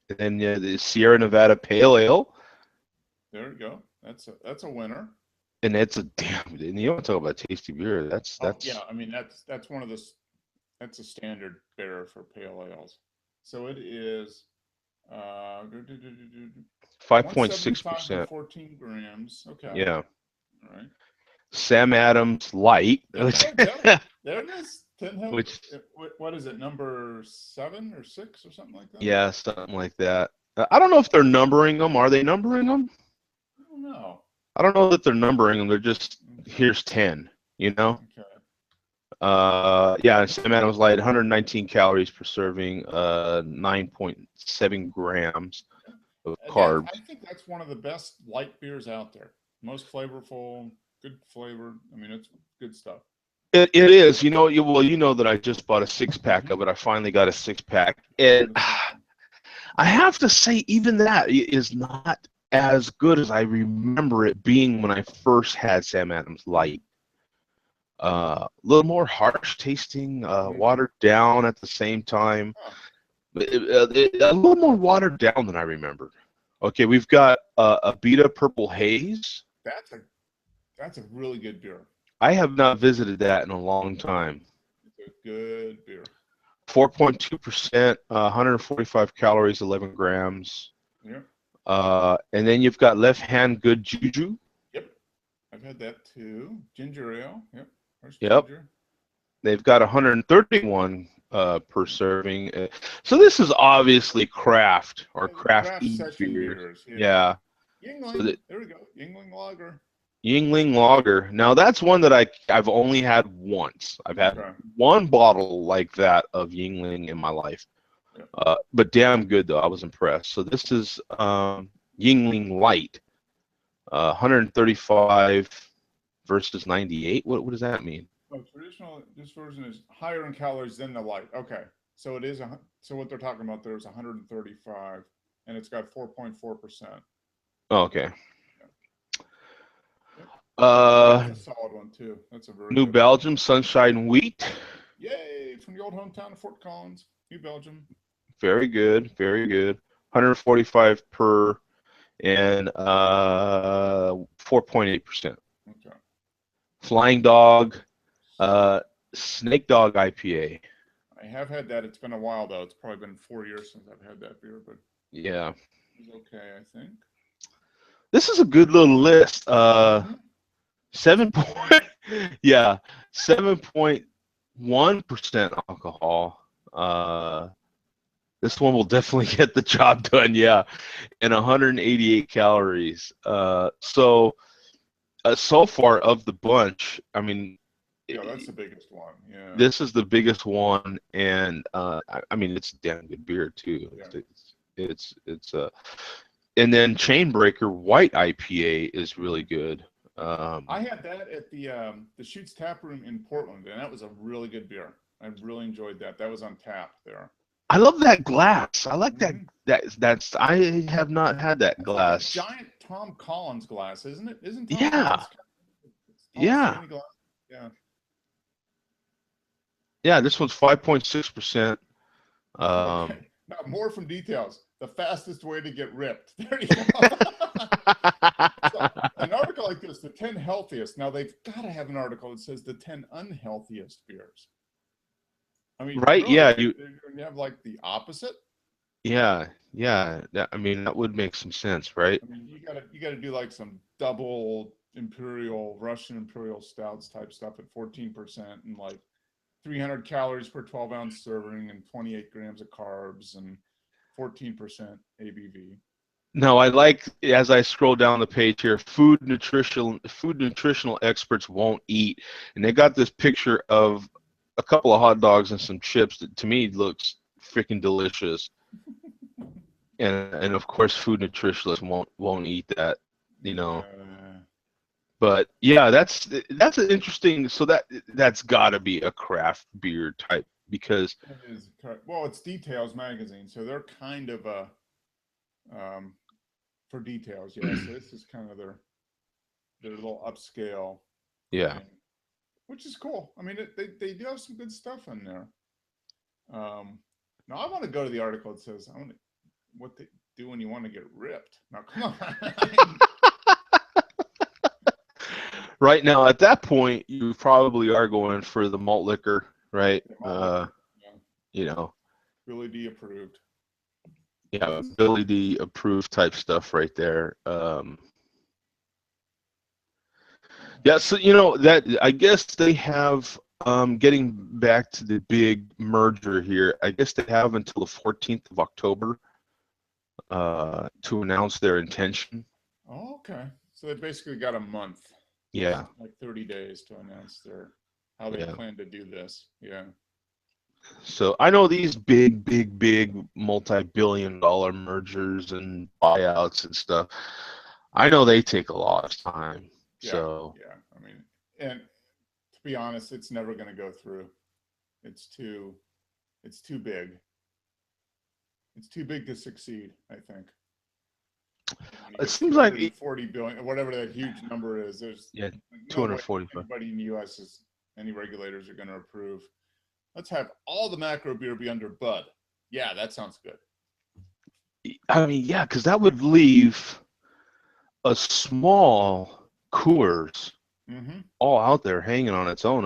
[SPEAKER 1] And then the Sierra Nevada Pale Ale.
[SPEAKER 2] There we go. That's a winner.
[SPEAKER 1] And it's a damn. And you don't talk about tasty beer. That's
[SPEAKER 2] yeah. I mean that's one of the that's a standard bearer for pale ales. So it is
[SPEAKER 1] 5.6%.
[SPEAKER 2] 14 grams. Okay.
[SPEAKER 1] Yeah.
[SPEAKER 2] All right.
[SPEAKER 1] Sam Adams Light.
[SPEAKER 2] There it is. 10
[SPEAKER 1] Which,
[SPEAKER 2] what is it? Number 7 or 6 or something like that?
[SPEAKER 1] yeah, something like that. I don't know if they're numbering them. Are they numbering them?
[SPEAKER 2] I don't know.
[SPEAKER 1] I don't know that they're numbering them. They're just here's 10. You know.
[SPEAKER 2] Okay.
[SPEAKER 1] Yeah, Sam Adams Light, 119 calories per serving, 9.7 grams of carbs.
[SPEAKER 2] I think that's one of the best light beers out there. Most flavorful, good flavor. I mean, it's good stuff.
[SPEAKER 1] It is. You know, you know that I just bought a 6-pack of it. I finally got a 6-pack, and I have to say, even that is not as good as I remember it being when I first had Sam Adams Light. A little more harsh tasting, watered down at the same time. A little more watered down than I remembered. Okay, we've got a Beta Purple Haze.
[SPEAKER 2] That's a really good beer.
[SPEAKER 1] I have not visited that in a long time.
[SPEAKER 2] It's a good beer.
[SPEAKER 1] 4.2%, 145 calories, 11 grams.
[SPEAKER 2] Yeah.
[SPEAKER 1] And then you've got Left Hand Good Juju.
[SPEAKER 2] Yep. I've had that too. Ginger ale. Yep. There's
[SPEAKER 1] Yep.
[SPEAKER 2] ginger.
[SPEAKER 1] They've got 131 per serving. So this is obviously craft or
[SPEAKER 2] Craft
[SPEAKER 1] crafty
[SPEAKER 2] session
[SPEAKER 1] beers.
[SPEAKER 2] beers.
[SPEAKER 1] Yeah.
[SPEAKER 2] Yingling.
[SPEAKER 1] So
[SPEAKER 2] There we go. Yingling Lager.
[SPEAKER 1] Yingling Lager. Now that's one that I've only had once. I've had one bottle like that of Yingling in my life.
[SPEAKER 2] Yep.
[SPEAKER 1] But damn good though. I was impressed. So this is Yingling Light, 135 versus 98. What does that mean?
[SPEAKER 2] Oh, traditional. This version is higher in calories than the light. Okay, so it is so what they're talking about there is 135, and it's got 4.4%.
[SPEAKER 1] Oh, okay.
[SPEAKER 2] Yep. That's a solid one too. That's a very
[SPEAKER 1] New
[SPEAKER 2] good
[SPEAKER 1] Belgium Sunshine Wheat.
[SPEAKER 2] Yay! From the old hometown of Fort Collins, New Belgium.
[SPEAKER 1] Very good, very good. 145 per and 4.8%.
[SPEAKER 2] Okay.
[SPEAKER 1] Flying Dog, Snake Dog IPA.
[SPEAKER 2] I have had that. It's been a while though. It's probably been 4 years since I've had that beer, but
[SPEAKER 1] yeah,
[SPEAKER 2] it's okay, I think.
[SPEAKER 1] This is a good little list. 7 point, yeah, 7.1% alcohol. This one will definitely get the job done, yeah, and 188 calories. So far of the bunch, I mean,
[SPEAKER 2] yeah, that's the biggest one. Yeah,
[SPEAKER 1] this is the biggest one, and I mean, it's a damn good beer too.
[SPEAKER 2] Yeah.
[SPEAKER 1] It's and then Chainbreaker White IPA is really good.
[SPEAKER 2] I had that at the Shoots Tap Room in Portland, and that was a really good beer. I really enjoyed that. That was on tap there.
[SPEAKER 1] I love that glass. I like that. That's. I have not had that glass.
[SPEAKER 2] Like a giant Tom Collins glass, isn't it? Isn't Tom
[SPEAKER 1] Yeah.
[SPEAKER 2] Collins
[SPEAKER 1] Yeah.
[SPEAKER 2] glass? Yeah.
[SPEAKER 1] Yeah. This one's 5.6%.
[SPEAKER 2] Okay. Now more from details. The fastest way to get ripped. There you go. So, an article like this, the 10 healthiest. Now they've got to have an article that says the 10 unhealthiest beers. I mean,
[SPEAKER 1] right?
[SPEAKER 2] Really,
[SPEAKER 1] Yeah.
[SPEAKER 2] you have like the opposite.
[SPEAKER 1] Yeah. Yeah. I mean, that would make some sense, right?
[SPEAKER 2] I mean, you gotta do like some double imperial Russian imperial stouts type stuff at 14% and like 300 calories per 12-ounce serving and 28 grams of carbs and 14% ABV.
[SPEAKER 1] No, I like as I scroll down the page here, food nutritional experts won't eat, and they got this picture of a couple of hot dogs and some chips that to me looks freaking delicious. And of course, food nutritionists won't eat that, you know. But yeah, that's an interesting. So that's got to be a craft beer type because
[SPEAKER 2] it is correct. Well, it's Details magazine, so they're kind of a for details. Yeah, so this is kind of their little upscale.
[SPEAKER 1] yeah.
[SPEAKER 2] Thing, which is cool. I mean, they do have some good stuff in there. Now I want to go to the article that says what they do when you want to get ripped. Now come on.
[SPEAKER 1] Right now, at that point, you probably are going for the malt liquor, right? You know.
[SPEAKER 2] Billy D approved.
[SPEAKER 1] Yeah, Billy D approved type stuff right there. Yeah, so that I guess they have getting back to the big merger here. I guess they have until the 14th of October to announce their intention.
[SPEAKER 2] Oh, okay. So they basically got a month.
[SPEAKER 1] Yeah.
[SPEAKER 2] Like 30 days to announce how they plan to do this. Yeah.
[SPEAKER 1] So I know these big multi-billion-dollar mergers and buyouts and stuff. I know they take a lot of time.
[SPEAKER 2] Yeah,
[SPEAKER 1] so
[SPEAKER 2] yeah. I mean, and to be honest, it's never going to go through. It's too big. It's too big to succeed, I think.
[SPEAKER 1] It seems like
[SPEAKER 2] 40 billion, whatever that huge number is. There's
[SPEAKER 1] 245.
[SPEAKER 2] Anybody in the U.S. any regulators are going to approve. Let's have all the macro beer be under Bud. Yeah, that sounds good.
[SPEAKER 1] I mean, yeah, because that would leave a small Coors all out there hanging on its own.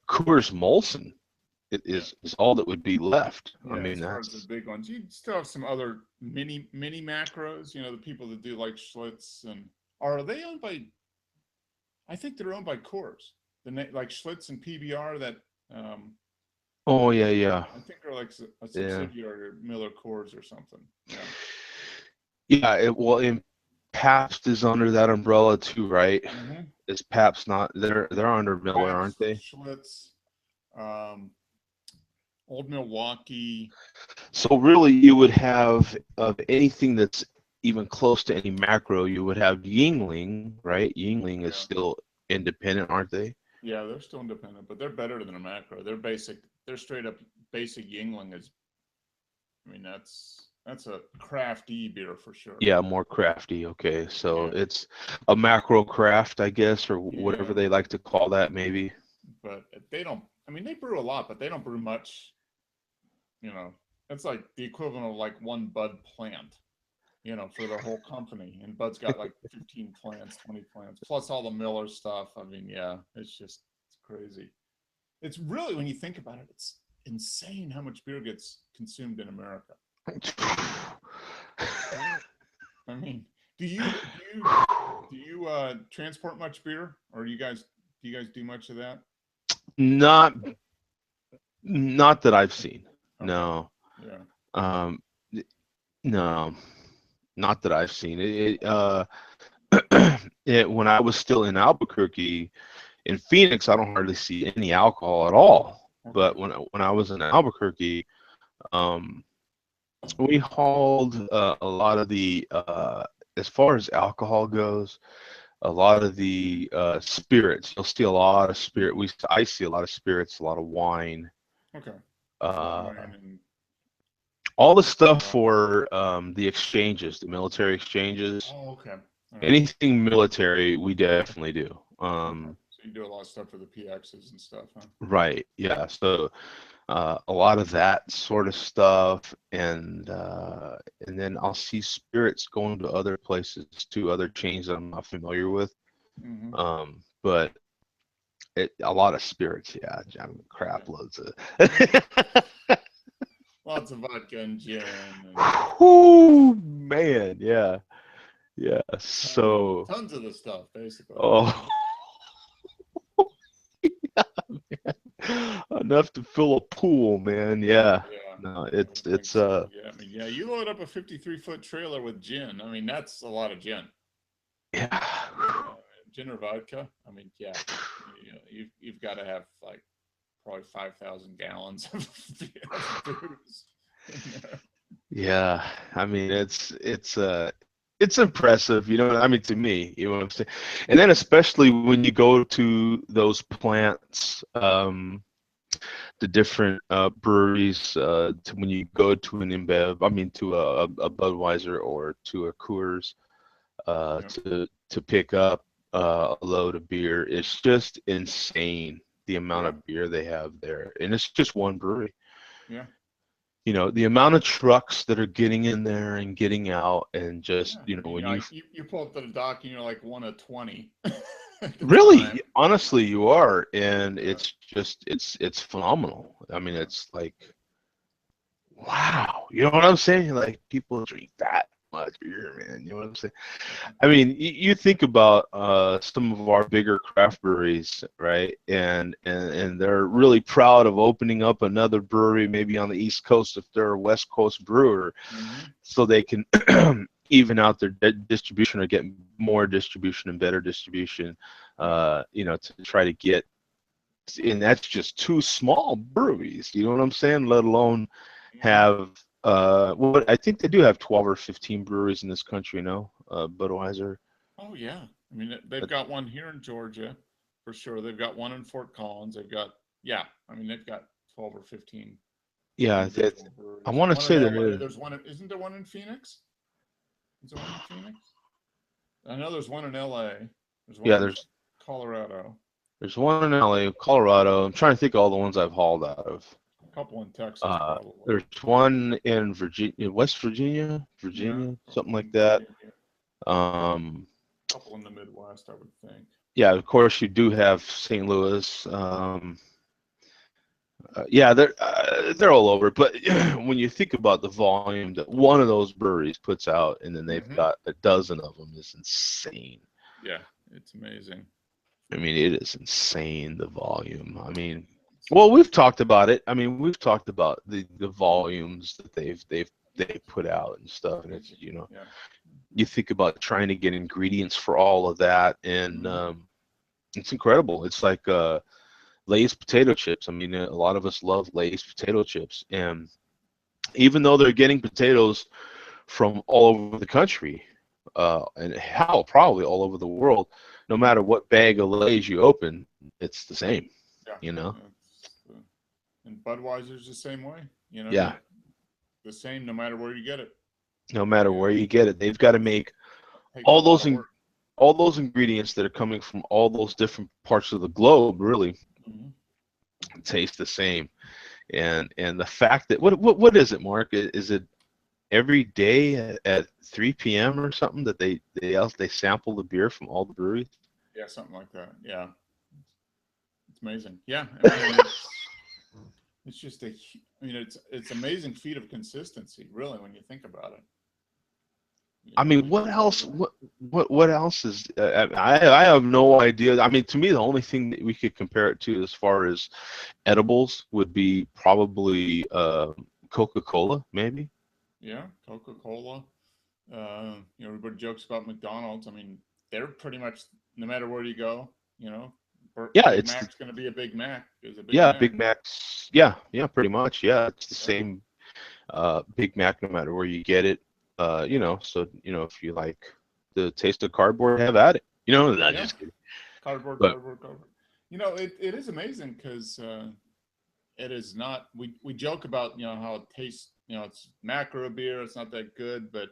[SPEAKER 1] Coors Molson is all that would be left. I
[SPEAKER 2] Yeah,
[SPEAKER 1] mean,
[SPEAKER 2] as far as the
[SPEAKER 1] that's
[SPEAKER 2] big ones, you still have some other mini macros. You know, the people that do like Schlitz, and are they owned by? I think they're owned by Coors. Like Schlitz and PBR. That
[SPEAKER 1] oh yeah, yeah,
[SPEAKER 2] I think they're like a
[SPEAKER 1] yeah,
[SPEAKER 2] subsidiary of Miller Coors or something. Yeah.
[SPEAKER 1] yeah. Well, and Pabst is under that umbrella too, right?
[SPEAKER 2] Mm-hmm.
[SPEAKER 1] Is Pabst not? They're under Miller, aren't
[SPEAKER 2] Pabst,
[SPEAKER 1] they?
[SPEAKER 2] Schlitz, um, Old Milwaukee.
[SPEAKER 1] So really, you would have of anything that's even close to any macro, you would have Yingling, right? Yingling is
[SPEAKER 2] Yeah.
[SPEAKER 1] still independent, aren't they?
[SPEAKER 2] Yeah, they're still independent, but they're better than a macro. They're basic. They're straight up basic Yingling is. I mean, that's a crafty beer for sure.
[SPEAKER 1] Yeah, more crafty. Okay, so
[SPEAKER 2] Yeah.
[SPEAKER 1] it's a macro craft, I guess, or whatever
[SPEAKER 2] Yeah,
[SPEAKER 1] they like to call that, maybe.
[SPEAKER 2] but they don't. I mean, they brew a lot, but they don't brew much. You know, it's like the equivalent of like one Bud plant. You know, for their whole company, and Bud's got like 15 plants, 20 plants, plus all the Miller stuff. I mean, yeah, it's crazy. It's really, when you think about it, it's insane how much beer gets consumed in America. I mean, do you do you do you transport much beer, or do you guys do much of that?
[SPEAKER 1] Not not that I've seen.
[SPEAKER 2] Okay,
[SPEAKER 1] No.
[SPEAKER 2] yeah,
[SPEAKER 1] Um, no, not that I've seen. When I was still in Albuquerque, in Phoenix, I don't hardly see any alcohol at all.
[SPEAKER 2] okay,
[SPEAKER 1] But when I was in Albuquerque, um, we hauled a lot of the as far as alcohol goes, a lot of the spirits. You'll see a lot of spirit. I see a lot of spirits, a lot of wine,
[SPEAKER 2] okay.
[SPEAKER 1] uh,
[SPEAKER 2] Wine and
[SPEAKER 1] all the stuff
[SPEAKER 2] uh,
[SPEAKER 1] for the exchanges, the military exchanges.
[SPEAKER 2] oh, okay, all right,
[SPEAKER 1] Anything military, we definitely do.
[SPEAKER 2] okay. So you do a lot of stuff for the PXs and stuff, huh?
[SPEAKER 1] Right, yeah. So a lot of that sort of stuff, and then I'll see spirits going to other places, to other chains that I'm not familiar with.
[SPEAKER 2] Mm-hmm.
[SPEAKER 1] But a lot of spirits, yeah. I mean, crap
[SPEAKER 2] Yeah,
[SPEAKER 1] loads of.
[SPEAKER 2] lots of vodka and gin and
[SPEAKER 1] Whoo, man, yeah, yeah. So,
[SPEAKER 2] tons of the stuff, basically.
[SPEAKER 1] oh, enough to fill a pool, man. Yeah.
[SPEAKER 2] Yeah,
[SPEAKER 1] No,
[SPEAKER 2] I would think
[SPEAKER 1] it's
[SPEAKER 2] so. Yeah, I mean, yeah, you load up a 53-foot trailer with gin. I mean, that's a lot of gin.
[SPEAKER 1] yeah.
[SPEAKER 2] Uh, Gin or vodka. I mean, yeah, you've got to have like probably 5,000 gallons of booze in there.
[SPEAKER 1] Yeah, I mean it's impressive, you know what I mean, to me, you know what I'm saying? And then especially when you go to those plants, the different breweries, when you go to an InBev, I mean to a Budweiser or to a Coors,
[SPEAKER 2] Yeah,
[SPEAKER 1] to pick up a load of beer, it's just insane the amount
[SPEAKER 2] yeah,
[SPEAKER 1] of beer they have there, and it's just one brewery.
[SPEAKER 2] yeah,
[SPEAKER 1] You know, the amount of trucks that are getting in there and getting out, and just,
[SPEAKER 2] yeah.
[SPEAKER 1] you
[SPEAKER 2] I
[SPEAKER 1] know,
[SPEAKER 2] mean,
[SPEAKER 1] when you
[SPEAKER 2] like you pull up to the dock and you're like one of 20 at the
[SPEAKER 1] really,
[SPEAKER 2] time.
[SPEAKER 1] honestly, you are, and
[SPEAKER 2] Yeah,
[SPEAKER 1] it's just it's phenomenal. I mean,
[SPEAKER 2] yeah,
[SPEAKER 1] it's like, wow, you know what I'm saying? Like, people drink that much beer, man. You know what I'm saying?
[SPEAKER 2] yeah,
[SPEAKER 1] I mean, you think about some of our bigger craft breweries, right? And they're really proud of opening up another brewery, maybe on the East Coast if they're a West Coast brewer,
[SPEAKER 2] hmm,
[SPEAKER 1] so they can even out their distribution or get more distribution and better distribution,
[SPEAKER 2] yeah,
[SPEAKER 1] you know, to try to get. And that's just two small breweries, you know what I'm saying? Let alone
[SPEAKER 2] hmm.
[SPEAKER 1] have what I think they do have 12 or 15 breweries in this country, no? Budweiser.
[SPEAKER 2] Oh yeah. I mean, they've got one here in Georgia for sure. They've got one in Fort Collins. They've got, yeah. I mean, they've got 12 or 15
[SPEAKER 1] Yeah,
[SPEAKER 2] individual
[SPEAKER 1] I
[SPEAKER 2] breweries.
[SPEAKER 1] want to
[SPEAKER 2] One in
[SPEAKER 1] say
[SPEAKER 2] LA.
[SPEAKER 1] there.
[SPEAKER 2] There's one. Isn't there one in Phoenix? Is there one in Phoenix? I know there's one in LA. There's one
[SPEAKER 1] Yeah,
[SPEAKER 2] in Colorado.
[SPEAKER 1] there's one in LA, Colorado. I'm trying to think of all the ones I've hauled out of.
[SPEAKER 2] A couple in Texas, probably.
[SPEAKER 1] There's one in Virginia, West
[SPEAKER 2] Yeah,
[SPEAKER 1] Virginia, something
[SPEAKER 2] probably
[SPEAKER 1] like that.
[SPEAKER 2] maybe a
[SPEAKER 1] Um,
[SPEAKER 2] couple in the Midwest, I would think.
[SPEAKER 1] yeah, of course you do have St. Louis. Yeah, they're all over. But when you think about the volume that one of those breweries puts out, and then they've
[SPEAKER 2] Hmm.
[SPEAKER 1] got a dozen of them, is insane.
[SPEAKER 2] Yeah, it's amazing.
[SPEAKER 1] I mean, it is insane the volume. I mean,
[SPEAKER 2] It's,
[SPEAKER 1] well, we've talked about it. I mean, we've talked about the volumes that they put out and stuff, and it's,
[SPEAKER 2] crazy. Yeah.
[SPEAKER 1] you think about trying to get ingredients for all of that, and
[SPEAKER 2] Hmm.
[SPEAKER 1] it's incredible. It's like Lay's potato chips. I mean, a lot of us love Lay's potato chips, and even though they're getting potatoes from all over the country, and hell, probably all over the world, no
[SPEAKER 2] Hmm.
[SPEAKER 1] matter what bag of Lay's you open, it's the same.
[SPEAKER 2] Yeah.
[SPEAKER 1] You know?
[SPEAKER 2] And Budweiser's the same way. You
[SPEAKER 1] Yeah.
[SPEAKER 2] the same no matter where you get it.
[SPEAKER 1] No matter
[SPEAKER 2] And
[SPEAKER 1] where you get it, they've got to make
[SPEAKER 2] takes a
[SPEAKER 1] all
[SPEAKER 2] lot
[SPEAKER 1] those
[SPEAKER 2] of work.
[SPEAKER 1] all those ingredients that are coming from all those different parts of the globe really
[SPEAKER 2] Hmm.
[SPEAKER 1] taste the same. And the fact that what is it, Mark? Is it every day at 3 p.m. or something that they sample the beer from all the breweries?
[SPEAKER 2] Yeah, something like that. Yeah, it's amazing. Yeah, I mean, and it's just I mean, it's amazing feat of consistency, really, when you think about it.
[SPEAKER 1] I mean,
[SPEAKER 2] Just
[SPEAKER 1] what
[SPEAKER 2] keep on
[SPEAKER 1] else?
[SPEAKER 2] going.
[SPEAKER 1] What else is? I have no idea. I mean, to me, the only thing that we could compare it to as far as edibles would be probably Coca-Cola, maybe.
[SPEAKER 2] Yeah, Coca-Cola. Everybody jokes about McDonald's. I mean, they're pretty much no matter where you go. You know,
[SPEAKER 1] Yeah,
[SPEAKER 2] Big
[SPEAKER 1] it's
[SPEAKER 2] Mac's going to be a Big Mac. Is a Big
[SPEAKER 1] yeah,
[SPEAKER 2] Mac.
[SPEAKER 1] Big Macs. Yeah, pretty much. Yeah, it's the
[SPEAKER 2] Yeah,
[SPEAKER 1] same Big Mac no matter where you get it.
[SPEAKER 2] yeah,
[SPEAKER 1] So if you like the taste of cardboard, have at it. Not
[SPEAKER 2] yeah.
[SPEAKER 1] just kidding.
[SPEAKER 2] Cardboard,
[SPEAKER 1] But
[SPEAKER 2] cardboard, cardboard. It is amazing because it is not. We joke about how it tastes. It's macro beer. It's not that good, but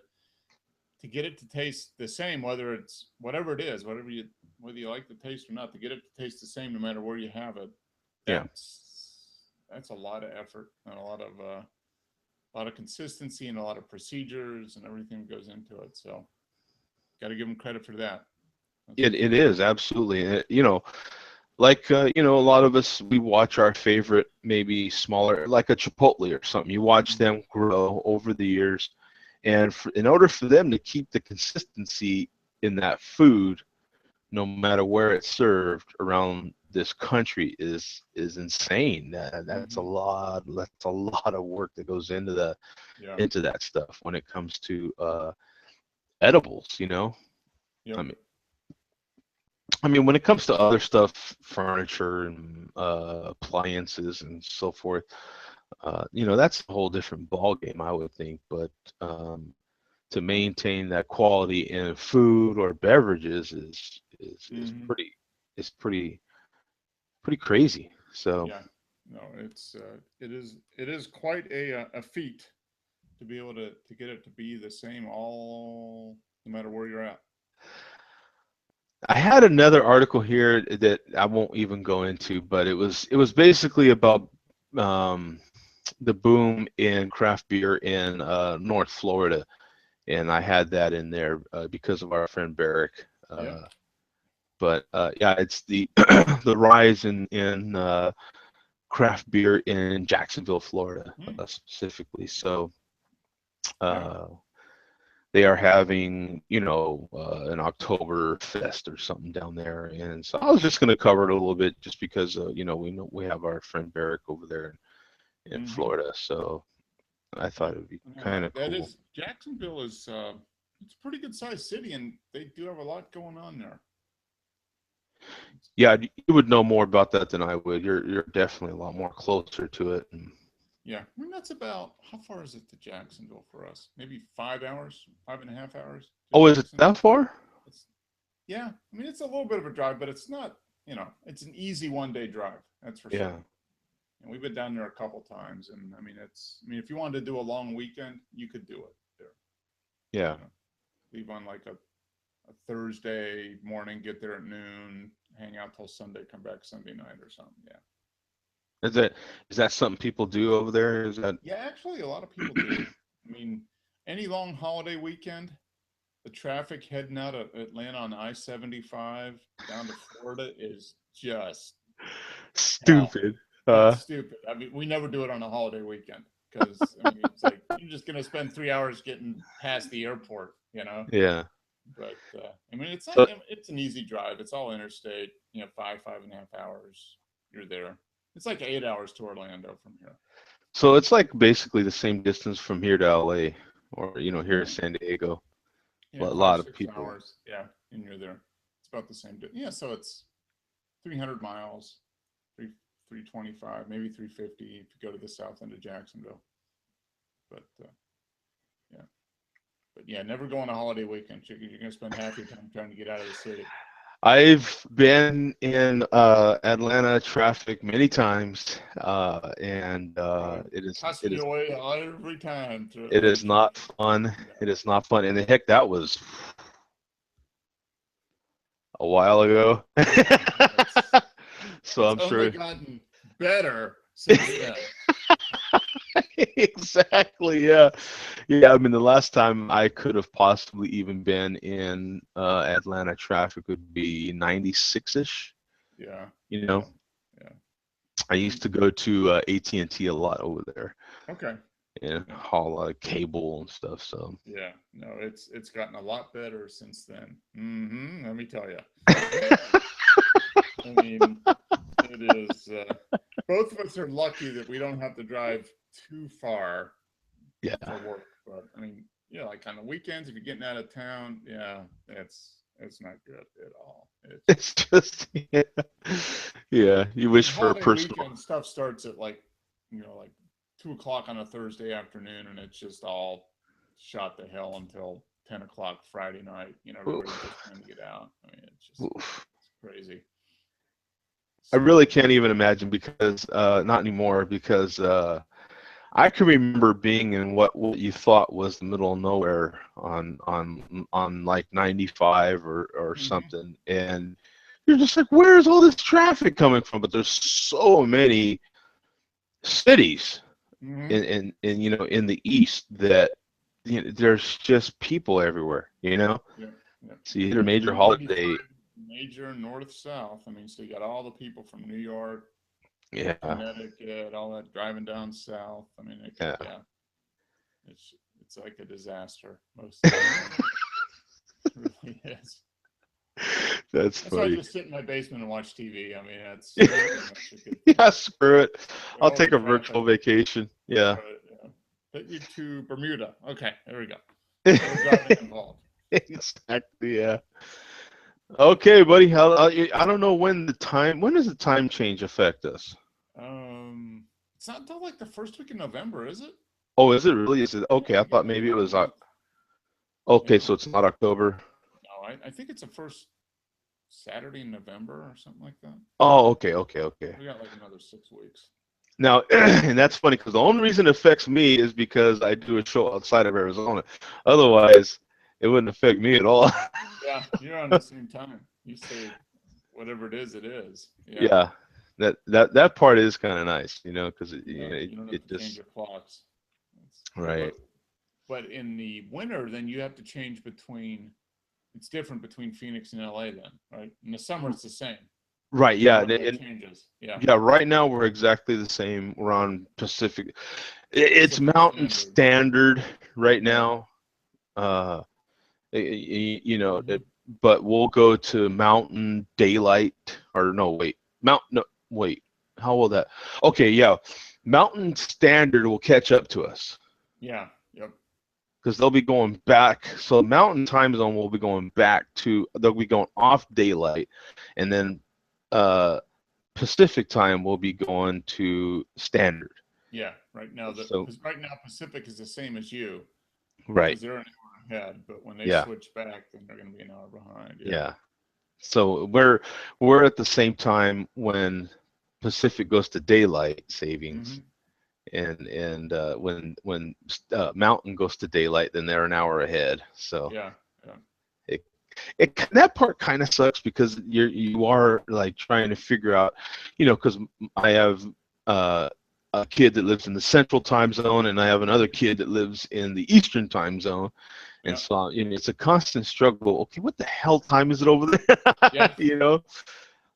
[SPEAKER 2] to get it to taste the same, whether it's whatever it is, whether you like the taste or not, to get it to taste the same no matter where you have it,
[SPEAKER 1] yeah,
[SPEAKER 2] that's a lot of effort and a lot of consistency and a lot of procedures and everything that goes into it. So got to give them credit for that. That's for
[SPEAKER 1] it
[SPEAKER 2] sure.
[SPEAKER 1] is absolutely. Like a lot of us, we watch our favorite, maybe smaller, like a Chipotle or something. You watch
[SPEAKER 2] Mhm.
[SPEAKER 1] them grow over the years, and in order for them to keep the consistency in that food, no matter where it's served around this country, is insane. That's a
[SPEAKER 2] Mhm.
[SPEAKER 1] lot. That's a lot of work that goes
[SPEAKER 2] Yeah.
[SPEAKER 1] into that stuff when it comes to edibles. I
[SPEAKER 2] Yep.
[SPEAKER 1] mean, when it comes to other stuff, furniture and appliances and so forth, that's a whole different ball game, I would think. But um, to maintain that quality in food or beverages is
[SPEAKER 2] Mhm.
[SPEAKER 1] pretty crazy. So
[SPEAKER 2] Yeah. No, it is quite a feat to be able to get it to be the same all no matter where you're at.
[SPEAKER 1] I had another article here that I won't even go into, but it was basically about um, the boom in craft beer in North Florida, and I had that in there because of our friend Barrick.
[SPEAKER 2] Yeah.
[SPEAKER 1] But yeah, it's the the rise in craft beer in Jacksonville, Florida,
[SPEAKER 2] Hmm.
[SPEAKER 1] specifically. So
[SPEAKER 2] Yeah.
[SPEAKER 1] uh, they are having, an Oktober fest or something down there, and so I was just going to cover it a little bit, just because we know we have our friend Barrick over there in
[SPEAKER 2] Hmm.
[SPEAKER 1] Florida, so I
[SPEAKER 2] Yeah.
[SPEAKER 1] thought it would be
[SPEAKER 2] No,
[SPEAKER 1] kind of
[SPEAKER 2] that
[SPEAKER 1] cool.
[SPEAKER 2] is Jacksonville is it's a pretty good sized city and they do have a lot going on there.
[SPEAKER 1] Yeah, you would know more about that than I would. You're definitely a lot more closer to it. And,
[SPEAKER 2] Yeah. I mean that's about how far is it to Jacksonville for us? Maybe 5 hours, 5.5 hours to
[SPEAKER 1] oh, is it that
[SPEAKER 2] Jacksonville.
[SPEAKER 1] far?
[SPEAKER 2] It's yeah. I mean it's a little bit of a drive, but it's not, it's an easy 1 day drive, that's for
[SPEAKER 1] Yeah,
[SPEAKER 2] sure. And we've been down there a couple times and I mean if you wanted to do a long weekend, you could do it there.
[SPEAKER 1] yeah.
[SPEAKER 2] You know, leave on like a Thursday morning, get there at noon, hang out till Sunday, come back Sunday night or something. Yeah.
[SPEAKER 1] Is that is that something people do over there? Is that
[SPEAKER 2] Yeah, actually, a lot of people do. I mean, any long holiday weekend, the traffic heading out of Atlanta on I-75 down to Florida is just hell.
[SPEAKER 1] Stupid.
[SPEAKER 2] It's stupid. I mean, we never do it on a holiday weekend because I mean, it's like you're just gonna spend 3 hours getting past the airport, you know.
[SPEAKER 1] Yeah.
[SPEAKER 2] But I mean, it's not.
[SPEAKER 1] So,
[SPEAKER 2] It's an easy drive. It's all interstate. You know, 5.5 hours. You're there. It's like 8 hours to Orlando from here.
[SPEAKER 1] so it's like basically the same distance from here to LA, or here
[SPEAKER 2] Yeah,
[SPEAKER 1] to San Diego. A
[SPEAKER 2] yeah,
[SPEAKER 1] lot
[SPEAKER 2] five,
[SPEAKER 1] of
[SPEAKER 2] six
[SPEAKER 1] people.
[SPEAKER 2] hours. Yeah, and you're there. It's about the same. Yeah, so it's 300 miles, 325, maybe 350 if you go to the south end of Jacksonville. But yeah, but yeah, never go on a holiday weekend. You're gonna spend half your time trying to get out of the city.
[SPEAKER 1] I've been in Atlanta traffic many times, and
[SPEAKER 2] Right,
[SPEAKER 1] it is
[SPEAKER 2] cussing
[SPEAKER 1] it
[SPEAKER 2] you
[SPEAKER 1] is
[SPEAKER 2] away every time.
[SPEAKER 1] it is not fun. It is not fun. And the heck, that was a while ago.
[SPEAKER 2] It's,
[SPEAKER 1] So
[SPEAKER 2] it's
[SPEAKER 1] I'm
[SPEAKER 2] only
[SPEAKER 1] sure.
[SPEAKER 2] gotten better since then.
[SPEAKER 1] Exactly. Yeah. Yeah. I mean, the last time I could have possibly even been in Atlanta traffic would be 96-ish.
[SPEAKER 2] Yeah,
[SPEAKER 1] You
[SPEAKER 2] yeah,
[SPEAKER 1] know,
[SPEAKER 2] yeah.
[SPEAKER 1] I used to go to AT&T a lot over there
[SPEAKER 2] Okay.
[SPEAKER 1] and
[SPEAKER 2] Yeah,
[SPEAKER 1] haul cable and stuff. So.
[SPEAKER 2] yeah. No, it's gotten a lot better since then. Let me tell you. I mean, it is. Both of us are lucky that we don't have to drive too far
[SPEAKER 1] Yeah.
[SPEAKER 2] for work. But I mean, yeah, like on the weekends, if you're getting out of town, yeah, it's not good at all.
[SPEAKER 1] It's just, yeah. Yeah. You
[SPEAKER 2] I mean,
[SPEAKER 1] wish for a
[SPEAKER 2] holiday
[SPEAKER 1] personal.
[SPEAKER 2] weekend stuff starts at like, like 2 o'clock on a Thursday afternoon, and it's just all shot to hell until 10 o'clock Friday night. Everybody's
[SPEAKER 1] Oof.
[SPEAKER 2] just trying to get out. I mean,
[SPEAKER 1] Oof.
[SPEAKER 2] it's crazy.
[SPEAKER 1] I
[SPEAKER 2] So,
[SPEAKER 1] really can't even imagine because not anymore because I can remember being in what you thought was the middle of nowhere on like 95 or
[SPEAKER 2] mhm,
[SPEAKER 1] something, and you're just like, where's all this traffic coming from? But there's so many cities
[SPEAKER 2] mhm,
[SPEAKER 1] in the east that there's just people everywhere.
[SPEAKER 2] yeah, yeah.
[SPEAKER 1] So you hit a major
[SPEAKER 2] And 95
[SPEAKER 1] holiday.
[SPEAKER 2] major north south. I mean, so you got all the people from New York,
[SPEAKER 1] Yeah,
[SPEAKER 2] Connecticut, all that driving down south. I mean,
[SPEAKER 1] yeah,
[SPEAKER 2] yeah, it's like a disaster most of the time. It really is.
[SPEAKER 1] that's
[SPEAKER 2] That's why I
[SPEAKER 1] funny.
[SPEAKER 2] just sit in my basement and watch TV. I mean, that's pretty much a good thing.
[SPEAKER 1] Yeah, screw it.
[SPEAKER 2] Get
[SPEAKER 1] I'll
[SPEAKER 2] all the
[SPEAKER 1] take a
[SPEAKER 2] crap.
[SPEAKER 1] virtual vacation.
[SPEAKER 2] That's
[SPEAKER 1] Yeah.
[SPEAKER 2] right. Yeah. Take you to Bermuda. Okay, there we go. No driving involved.
[SPEAKER 1] Exactly. Yeah. Okay, buddy. I don't know when does the time change affect us?
[SPEAKER 2] It's not until like the first week in November, is it?
[SPEAKER 1] Oh, is it really? Is it
[SPEAKER 2] Yeah,
[SPEAKER 1] okay? I
[SPEAKER 2] you got
[SPEAKER 1] thought
[SPEAKER 2] like
[SPEAKER 1] maybe it
[SPEAKER 2] about a
[SPEAKER 1] was
[SPEAKER 2] month.
[SPEAKER 1] okay.
[SPEAKER 2] Yeah.
[SPEAKER 1] So it's not October.
[SPEAKER 2] No, I think it's the first Saturday in November or something like that.
[SPEAKER 1] Oh, okay, okay, okay.
[SPEAKER 2] We got like another 6 weeks.
[SPEAKER 1] Now, and that's funny because the only reason it affects me is because I do a show outside of Arizona. Otherwise, it wouldn't affect me at all.
[SPEAKER 2] Yeah, you're on the same time. You say whatever it is, it is. Yeah.
[SPEAKER 1] Yeah, that part is kind of nice, because it,
[SPEAKER 2] Yeah,
[SPEAKER 1] it,
[SPEAKER 2] you don't have
[SPEAKER 1] it
[SPEAKER 2] to change
[SPEAKER 1] just
[SPEAKER 2] your clocks.
[SPEAKER 1] right.
[SPEAKER 2] But in the winter, then you have to change between. It's different between Phoenix and LA, then, right? In the summer, it's the same.
[SPEAKER 1] Right,
[SPEAKER 2] There
[SPEAKER 1] yeah,
[SPEAKER 2] are no changes. Yeah,
[SPEAKER 1] yeah. Right now, we're exactly the same. We're on Pacific. It's
[SPEAKER 2] Pacific
[SPEAKER 1] Mountain
[SPEAKER 2] Standard.
[SPEAKER 1] Standard right
[SPEAKER 2] Yeah.
[SPEAKER 1] now. Uh,
[SPEAKER 2] Hmm.
[SPEAKER 1] but we'll go to Mountain Daylight, or no, wait, no, wait. How will that? Okay, yeah, Mountain Standard will catch up to us
[SPEAKER 2] Yeah. Yep.
[SPEAKER 1] because they'll be going back. So Mountain Time Zone will be going back to. They'll be going off daylight, and then uh, Pacific Time will be going to Standard.
[SPEAKER 2] Yeah. Right now,
[SPEAKER 1] So
[SPEAKER 2] right now Pacific is the same as you
[SPEAKER 1] right,
[SPEAKER 2] because they're an hour ahead. But when they
[SPEAKER 1] yeah,
[SPEAKER 2] switch back, then they're going to be an hour behind. Yeah.
[SPEAKER 1] yeah. So we're at the same time when Pacific goes to daylight savings,
[SPEAKER 2] Hmm.
[SPEAKER 1] and when Mountain goes to daylight, then they're an hour ahead. So
[SPEAKER 2] Yeah. Yeah.
[SPEAKER 1] it, that part kind of sucks because you are like trying to figure out, because I have uh, a kid that lives in the Central Time Zone, and I have another kid that lives in the Eastern Time Zone, And
[SPEAKER 2] Yeah.
[SPEAKER 1] so it's a constant struggle. Okay, what the hell time is it over there?
[SPEAKER 2] Yeah.
[SPEAKER 1] You know,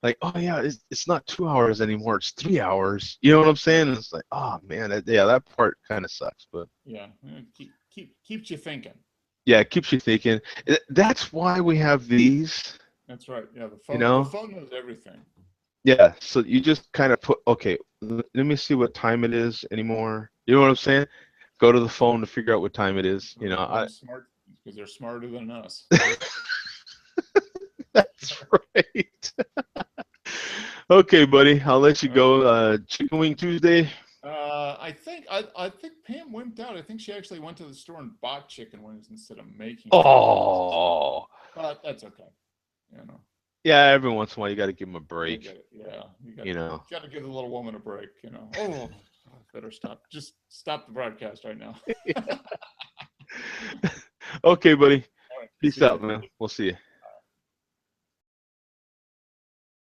[SPEAKER 1] like, oh yeah, it's not 2 hours anymore. It's 3 hours. You know what I'm saying? And it's like, oh man, that part kind of sucks. But
[SPEAKER 2] Yeah. Keeps you thinking.
[SPEAKER 1] yeah, it keeps you thinking. That's why we have these.
[SPEAKER 2] That's right. Yeah. The
[SPEAKER 1] You
[SPEAKER 2] phone. The
[SPEAKER 1] know,
[SPEAKER 2] phone knows everything.
[SPEAKER 1] yeah. So you just kind of put, okay, let me see what time it is anymore. You know what I'm saying? Go to the phone to figure out what time it is. You know,
[SPEAKER 2] Them smart because they're smarter than us.
[SPEAKER 1] that's right. Okay, buddy, I'll let you
[SPEAKER 2] All right.
[SPEAKER 1] go. Chicken Wing Tuesday.
[SPEAKER 2] I think Pam wimped out. I think she actually went to the store and bought chicken wings instead of making chicken wings.
[SPEAKER 1] Oh,
[SPEAKER 2] But that's okay. You know,
[SPEAKER 1] yeah. Every once in a while, you got to give them a
[SPEAKER 2] I
[SPEAKER 1] break.
[SPEAKER 2] get it. Yeah,
[SPEAKER 1] You know.
[SPEAKER 2] got to give the little woman a break. You know. Oh, better stop. Just stop the broadcast right now.
[SPEAKER 1] Okay, buddy.
[SPEAKER 2] All right.
[SPEAKER 1] Peace
[SPEAKER 2] See ya.
[SPEAKER 1] out, man. We'll see you.